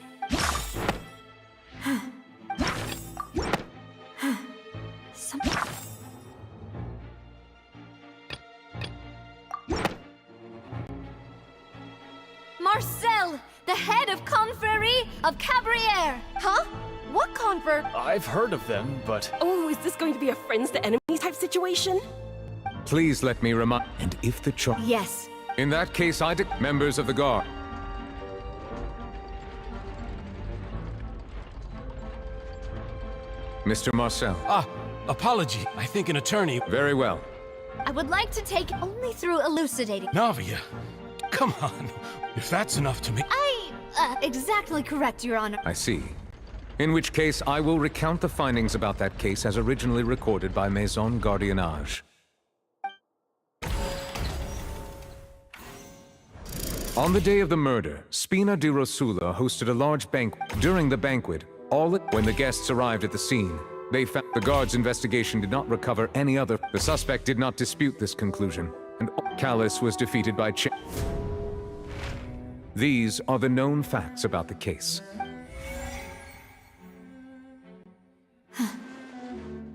Marcel, the head of Confrérie of Cabrières. Huh? What confer? I've heard of them, but... Oh, is this going to be a friends to enemies type situation? Please let me remind... And if the charge... Yes. In that case, members of the guard. Mr. Marcel. Apology. I think an attorney... Very well. I would like to take only through elucidating. Navia, come on. If that's enough to make... Exactly correct, Your Honor. I see. In which case, I will recount the findings about that case as originally recorded by Maison Gardiennage. On the day of the murder, Spina di Rosula hosted a large banquet. During the banquet, when the guests arrived at the scene, they found the guard's investigation did not recover any other. The suspect did not dispute this conclusion, and Callus was defeated by These are the known facts about the case.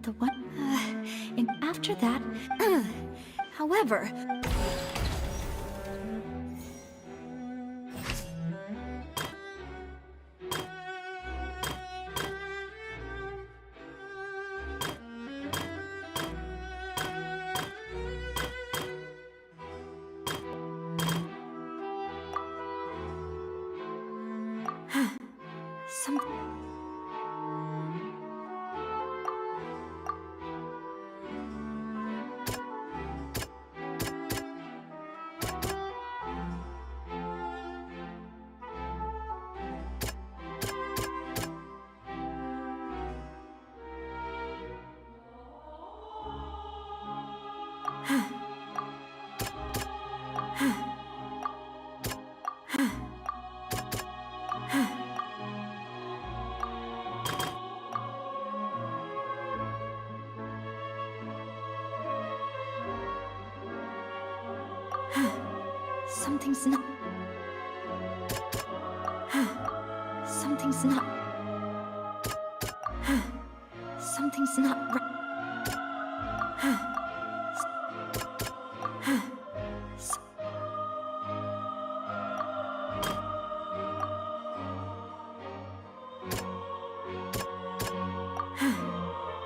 The one... and after that... however... Something's not... Something's not... Something's not right.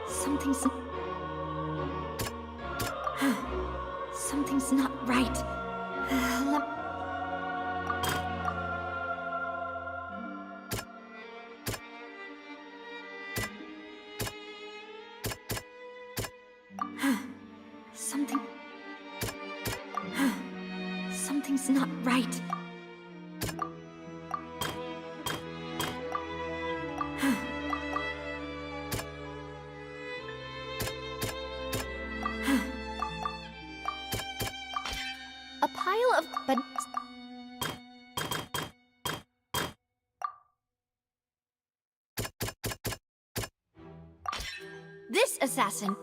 Something's not right. Something's not right. A pile of... but... This assassin...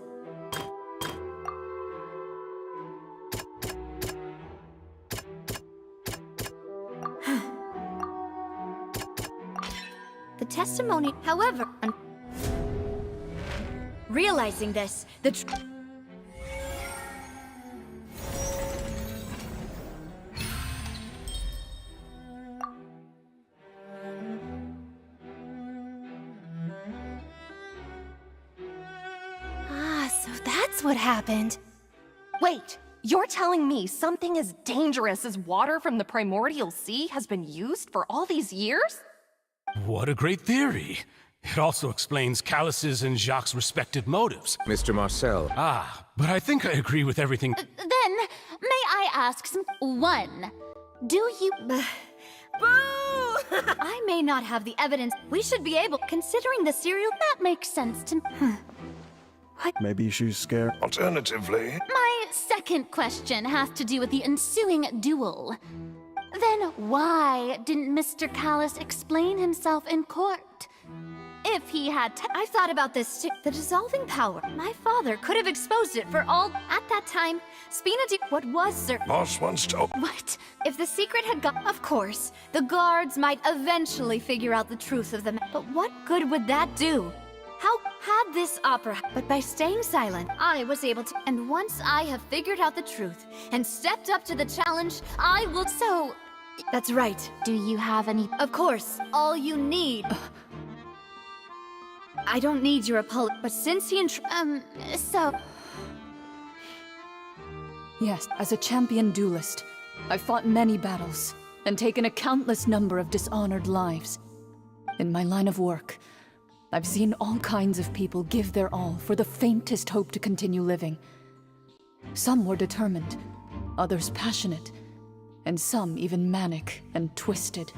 The testimony, however... Realizing this, So that's what happened. Wait, you're telling me something as dangerous as water from the primordial sea has been used for all these years? What a great theory. It also explains Callus's and Jacques' respective motives. Mr. Marcel. But I think I agree with everything. Then, may I ask one? Do you... Boo! I may not have the evidence. We should be able, considering the serial... That makes sense to me. Maybe she's scared. Alternatively, My second question has to do with the ensuing duel. Then why didn't Mr. Callus explain himself in court? If he had I've thought about this too. The dissolving power. My father could have exposed it for all... At that time, Spina what was certain... boss once told... What? If the secret had gone... Of course, the guards might eventually figure out the truth of them. But what good would that do? How had this opera... But by staying silent, I was able to... And once I have figured out the truth and stepped up to the challenge, I will... So... That's right. Do you have any... Of course, all you need... I don't need your apology, but since he so... Yes, as a champion duelist, I've fought many battles and taken a countless number of dishonored lives. In my line of work, I've seen all kinds of people give their all for the faintest hope to continue living. Some were determined, others passionate, and some even manic and twisted.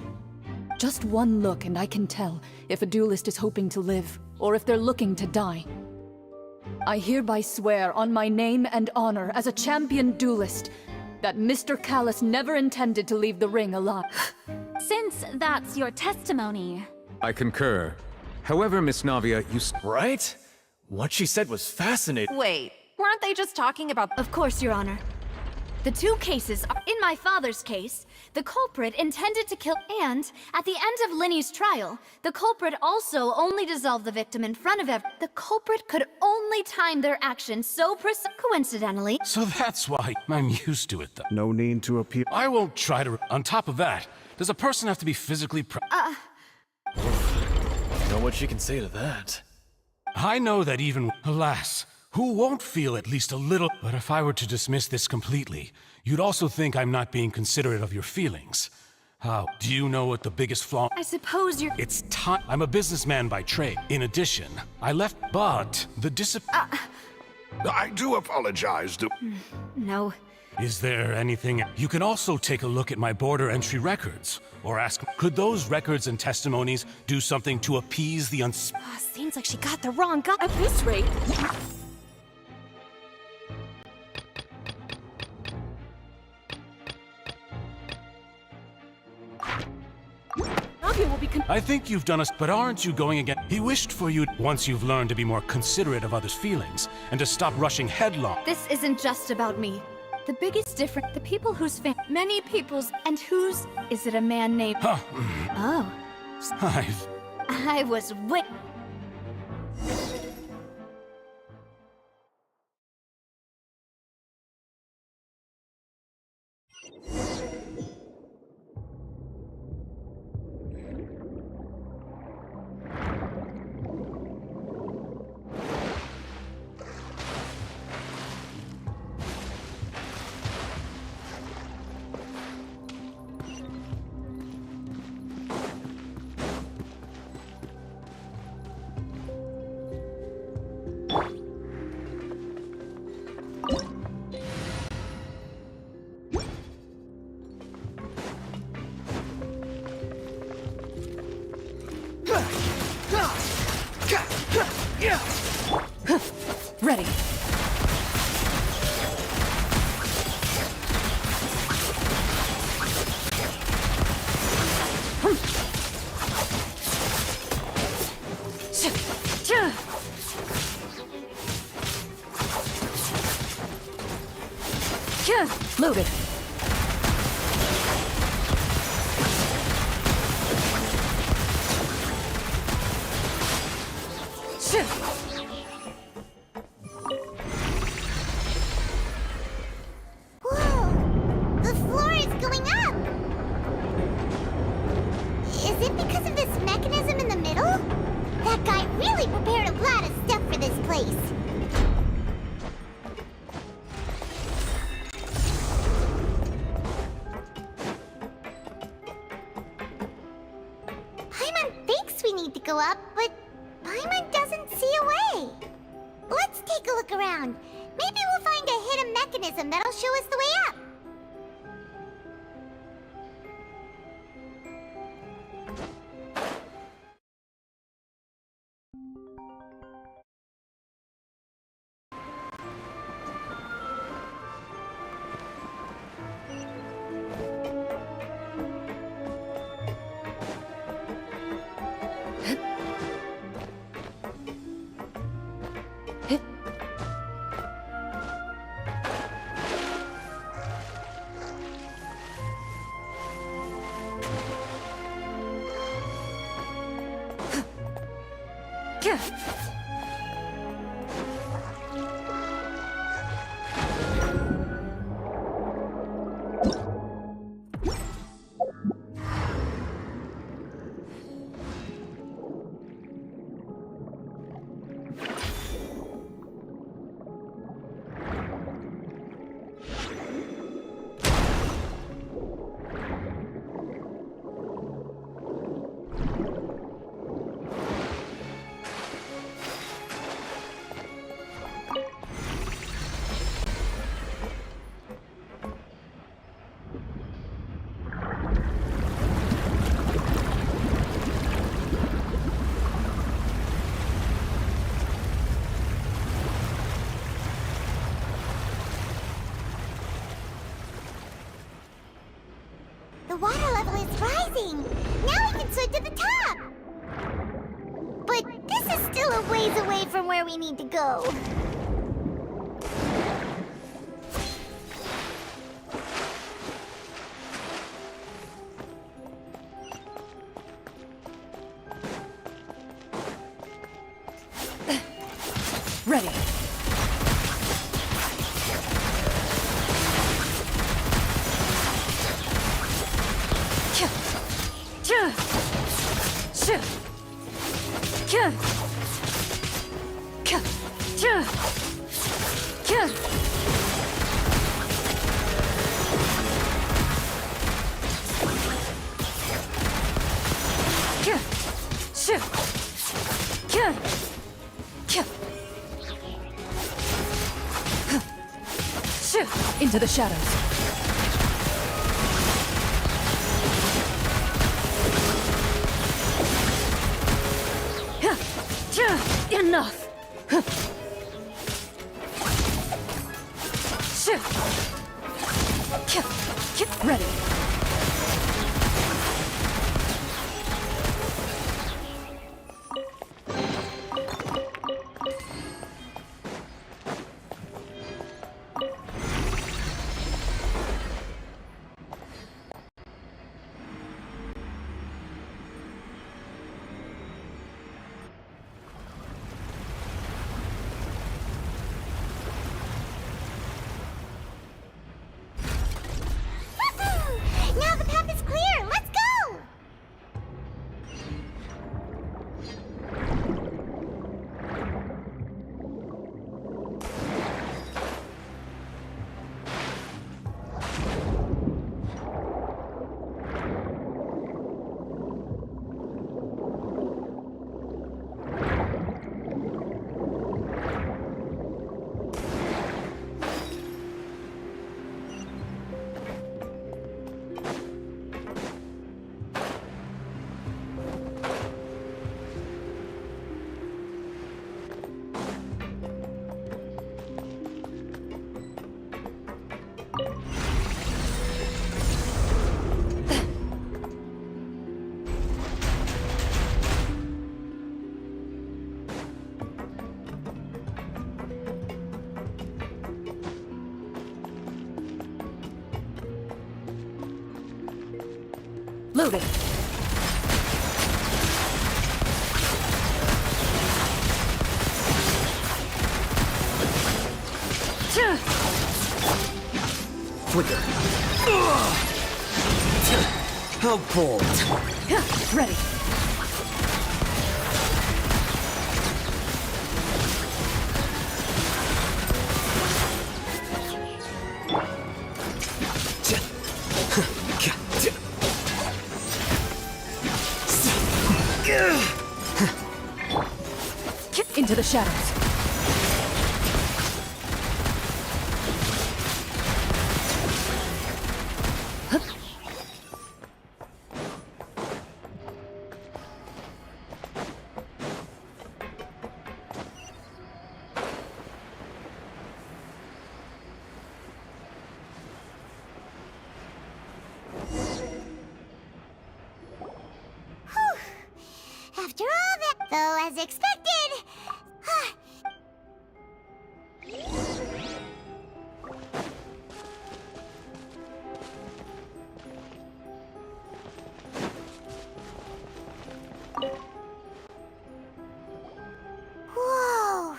Just one look and I can tell if a duelist is hoping to live or if they're looking to die. I hereby swear on my name and honor as a champion duelist that Mr. Callus never intended to leave the ring alive. Since that's your testimony... I concur. However, Miss Navia, you... Right? What she said was fascinating. Wait, weren't they just talking about... Of course, Your Honor. The two cases are, in my father's case, the culprit intended to kill, and at the end of Linny's trial, the culprit also only dissolved the victim in front of everyone. The culprit could only time their actions so coincidentally. So that's why I'm used to it, though. No need to appeal. I won't try to... On top of that, does a person have to be physically Know what she can say to that? I know that even... Alas... Who won't feel at least a little... But if I were to dismiss this completely, you'd also think I'm not being considerate of your feelings. How? Do you know what the biggest flaw... I suppose you're... It's time... I'm a businessman by trade. In addition, I left... But the I do apologize. No. Is there anything... You can also take a look at my border entry records. Or ask, could those records and testimonies do something to appease the seems like she got the wrong guy. At this rate... Navia will be I think you've done us, but aren't you going again? He wished for you, once you've learned to be more considerate of others' feelings, and to stop rushing headlong. This isn't just about me. The biggest difference, the people whose many people's, and whose, is it a man named... Huh. Oh. I was Ready. Loaded. look around. Maybe we'll find a hidden mechanism that'll show us the way up. The water level is rising! Now we can swim to the top! But this is still a ways away from where we need to go. Ready. Into the shadows. Enough! Ready. Now the path is clear! Let's go! Loading. Flicker. How bold. Ready. Into the shadows. Though, as expected... Whoa!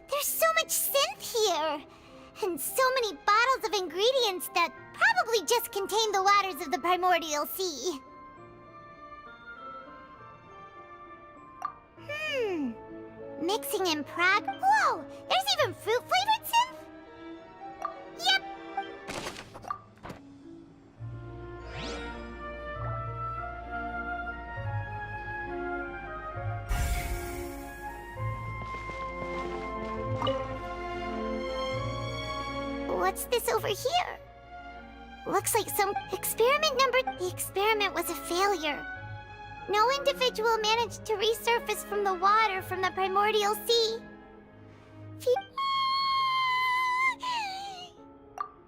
There's so much synth here! And so many bottles of ingredients that probably just contain the waters of the primordial sea. Mixing in prog... Whoa! There's even fruit-flavored synth? Yep! What's this over here? Looks like some experiment number... The experiment was a failure. No individual managed to resurface from the water from the primordial sea.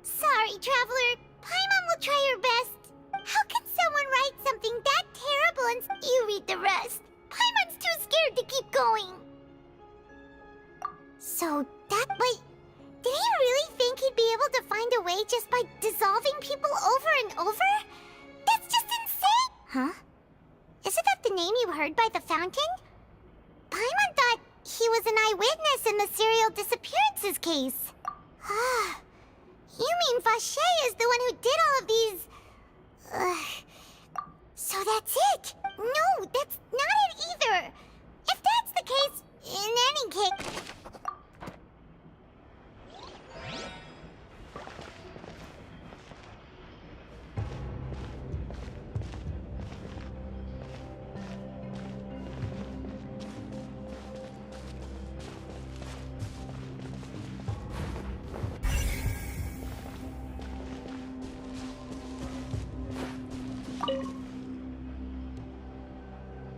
Sorry, Traveler. Paimon will try her best. How can someone write something that terrible and you read the rest? Paimon's too scared to keep going. So that... Wait, did he really think he'd be able to find a way just by dissolving people over and over? That's just insane! Huh? Isn't that the name you heard by the fountain? Paimon thought he was an eyewitness in the serial disappearances case. You mean Vache is the one who did all of these... So that's it? No, that's not it either. If that's the case, in any case...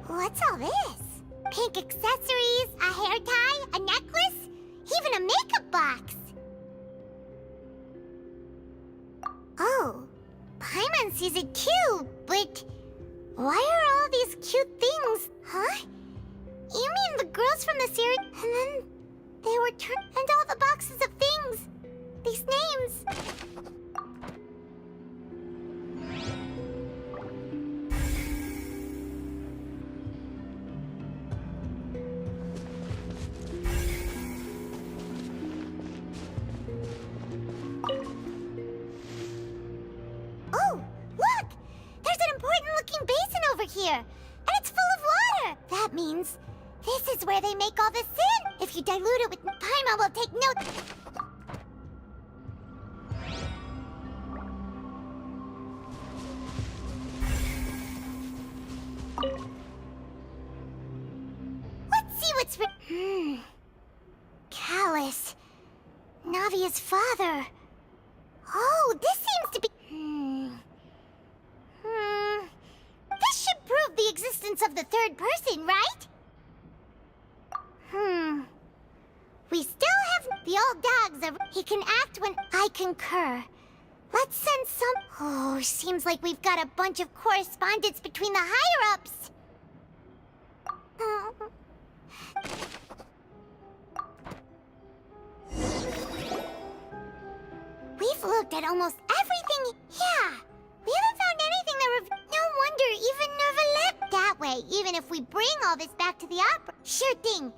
What's all this? Pink accessories, a hair tie, a necklace, even a makeup box. Oh, Paimon sees it too, but why are all these cute things? Huh? You mean the girls from the series, and then they were turned, and all the boxes of things, these names. Here, and it's full of water. That means this is where they make all the sin. If you dilute it with Paimon, will take note. Let's see what's Callus, Navia's father. Oh, this seems to be. This should prove the existence of the third person, right? We still have the old dogs. He can act when I concur. Let's send some... Oh, seems like we've got a bunch of correspondence between the higher-ups. We've looked at almost everything. Yeah. We haven't found anything that no wonder even Nervalette that way, even if we bring all this back to the opera. Sure thing.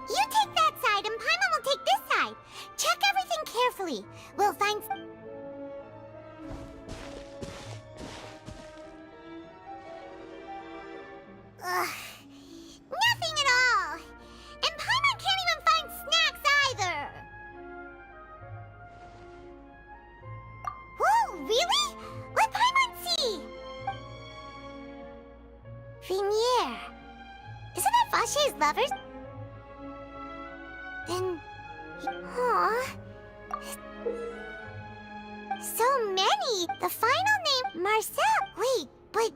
You take that side and Paimon will take this side. Check everything carefully. We'll find... Nothing at all! And Paimon can't even find snacks either! Whoa, really? Let Paimon see! Vinier. Isn't that Vache's lovers? Then... Aw... So many! The final name... Marcel! Wait, but...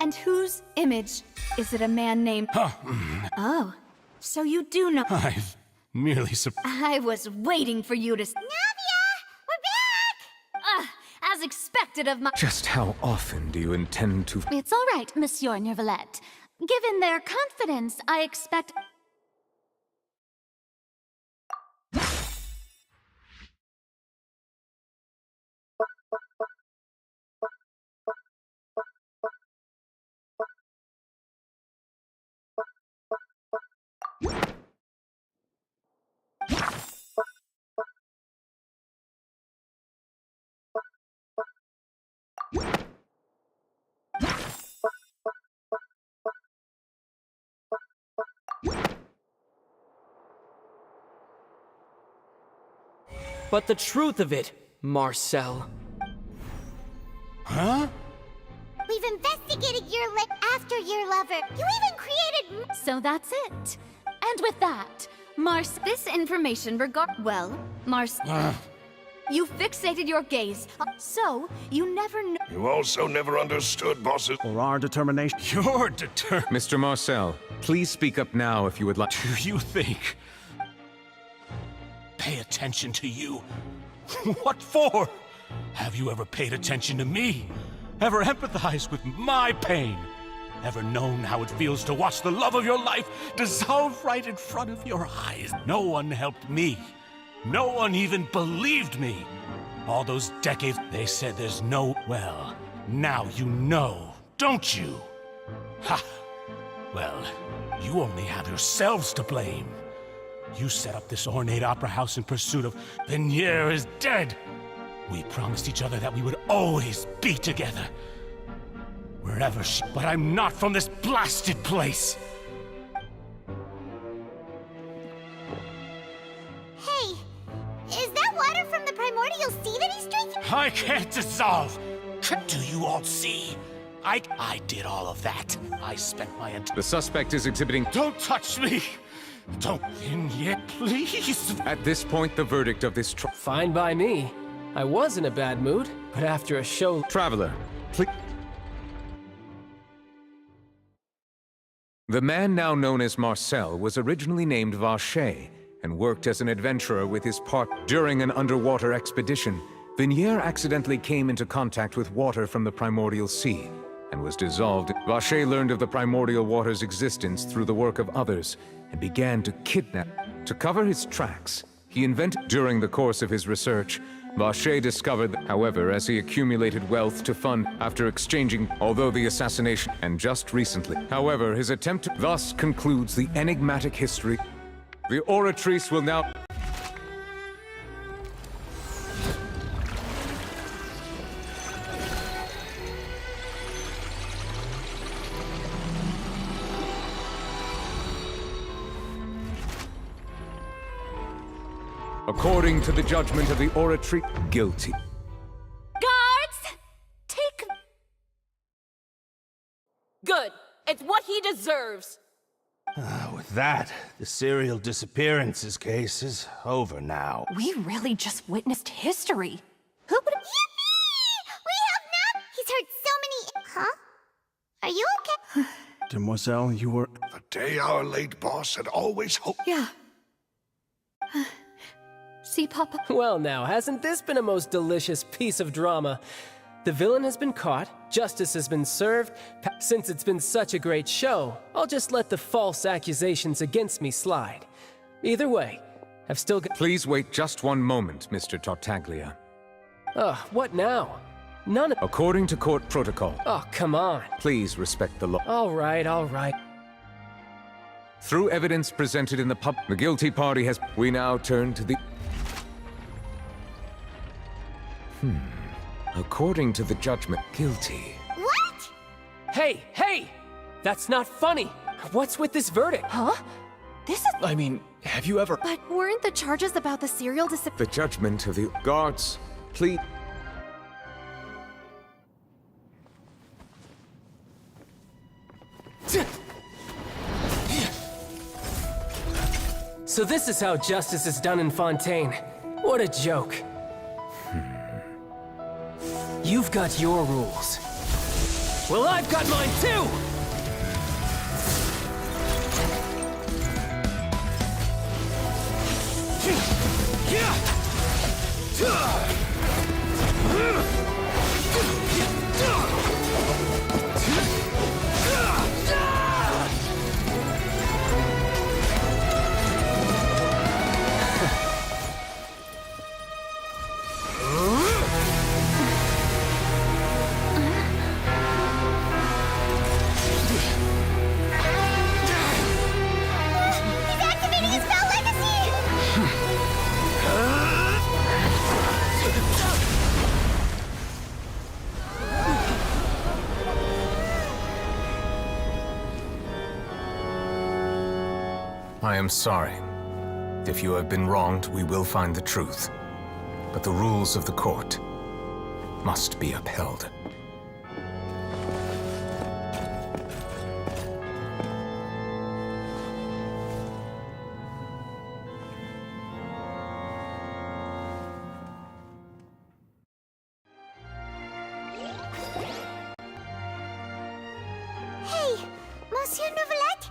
And whose image? Is it a man named... Oh, so you do know... I've merely I was waiting for you to... Navia! We're back! As expected of my... Just how often do you intend to... It's all right, Monsieur Neuvillette. Given their confidence, I expect... But the truth of it, Marcel. Huh? We've investigated your after your lover. You even created... So that's it. And with that, This information Well, you fixated your gaze, so you never know... You also never understood, bosses. For our determination. You're determined. Mr. Marcel, please speak up now if you would like... Do you think... Pay attention to you? What for? Have you ever paid attention to me? Ever empathized with my pain? Ever known how it feels to watch the love of your life dissolve right in front of your eyes? No one helped me. No one even believed me. All those decades, they said there's no... Well, now you know, don't you? Ha! Well, you only have yourselves to blame. You set up this ornate opera house in pursuit of... Vignier is dead! We promised each other that we would always be together. Wherever she... But I'm not from this blasted place! Hey, is that water from the primordial sea that he's drinking? I can't dissolve! Do you all see? I did all of that. I spent my The suspect is exhibiting... Don't touch me! Don't in yet, please! At this point, the verdict of this Fine by me. I was in a bad mood, but after a show... Traveler, please... The man now known as Marcel was originally named Vacher and worked as an adventurer with his part. During an underwater expedition, Vignier accidentally came into contact with water from the primordial sea and was dissolved. Vacher learned of the primordial water's existence through the work of others and began to kidnap. To cover his tracks, he invented... During the course of his research, Vacher discovered that, however, as he accumulated wealth to fund after exchanging, although the assassination, and just recently. However, his attempt thus concludes the enigmatic history. The oratrice will now... According to the judgment of the oratory, guilty. Guards! Take... Good. It's what he deserves. With that, the serial disappearances case is over now. We really just witnessed history. Who would... Yippee! We have not... He's heard so many... Huh? Are you okay? Demoiselle, you were... The day our late boss had always hoped... Yeah. See, Papa? Well now, hasn't this been a most delicious piece of drama? The villain has been caught, justice has been served. Since it's been such a great show, I'll just let the false accusations against me slide. Either way, I've still got... Please wait just one moment, Mr. Tartaglia. What now? None of... According to court protocol. Oh, come on. Please respect the law. All right. Through evidence presented in the guilty party has... We now turn to the... According to the judgment, guilty. What? Hey! That's not funny! What's with this verdict? Huh? This is... I mean, have you ever... But weren't the charges about the serial The judgment of the guards, please... So this is how justice is done in Fontaine. What a joke. You've got your rules. Well, I've got mine too! He's activating his spell legacy! I am sorry. If you have been wronged, we will find the truth. But the rules of the court must be upheld. Hey, Monsieur Novelette,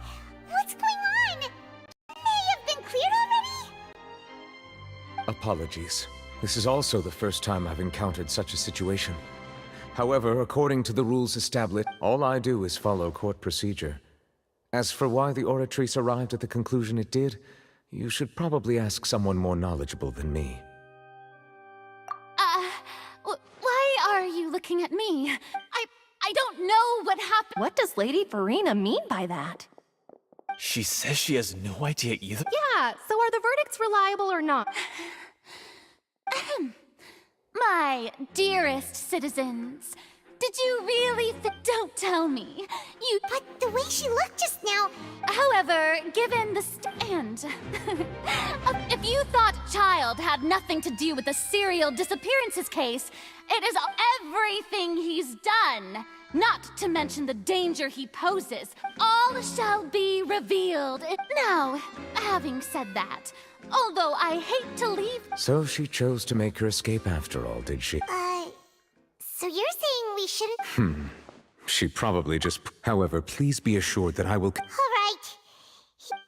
what's going on? May have been cleared already? Apologies. This is also the first time I've encountered such a situation. However, according to the rules established, all I do is follow court procedure. As for why the Oratrice arrived at the conclusion it did, you should probably ask someone more knowledgeable than me. Why are you looking at me? I don't know what happened. What does Lady Farina mean by that? She says she has no idea either. Yeah, so are the verdicts reliable or not? My dearest citizens, did you really don't tell me. But the way she looked just now... However, given the stand... if you thought Child had nothing to do with the serial disappearances case, it is everything he's done. Not to mention the danger he poses. All shall be revealed. Now, having said that, although I hate to leave... So she chose to make her escape after all, did she? So you're saying we shouldn't... She probably just... However, please be assured that I will... All right.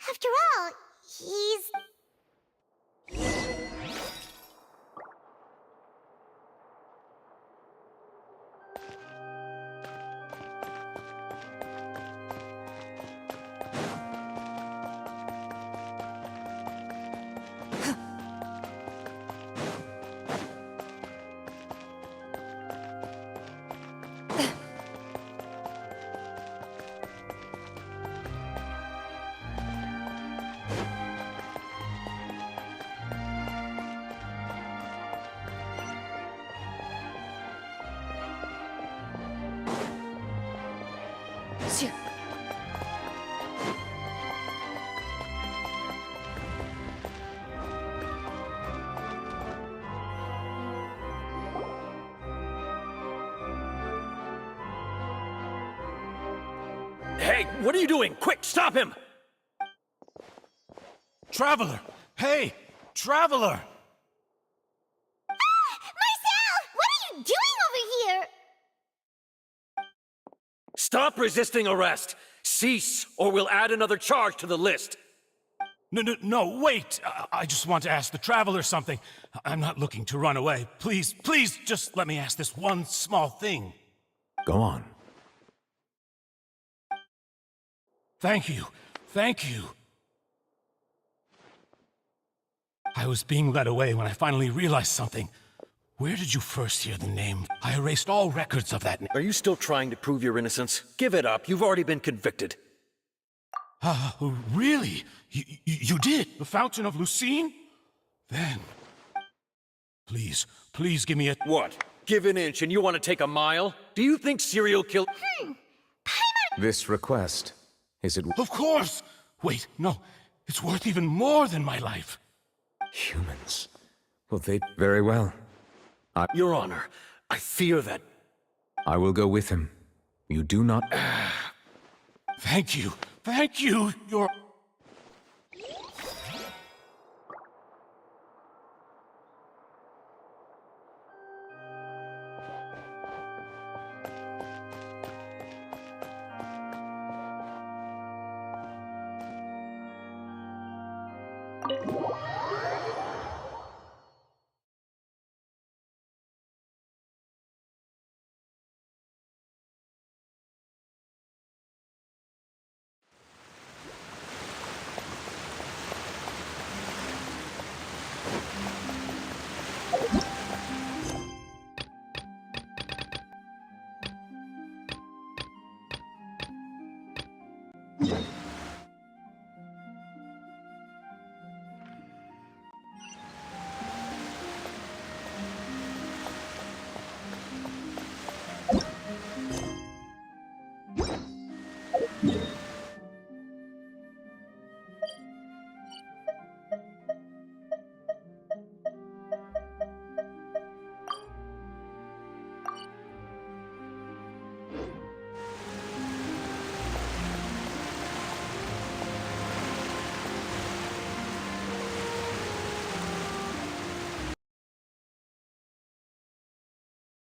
After all, he's... Hey, what are you doing? Quick, stop him! Traveler! Hey! Traveler! Marcel! What are you doing over here? Stop resisting arrest! Cease, or we'll add another charge to the list! No, wait! I just want to ask the Traveler something. I'm not looking to run away. Please, just let me ask this one small thing. Go on. Thank you. Thank you. I was being led away when I finally realized something. Where did you first hear the name? I erased all records of that name. Are you still trying to prove your innocence? Give it up. You've already been convicted. Really? You did? The Fountain of Lucine? Then... Please give me a... What? Give an inch and you want to take a mile? Do you think serial kill... This request, is it... Of course! Wait, no. It's worth even more than my life. Humans. Well, they... Very well. Your Honor, I fear that... I will go with him. You do not... Thank you. Thank you. You're...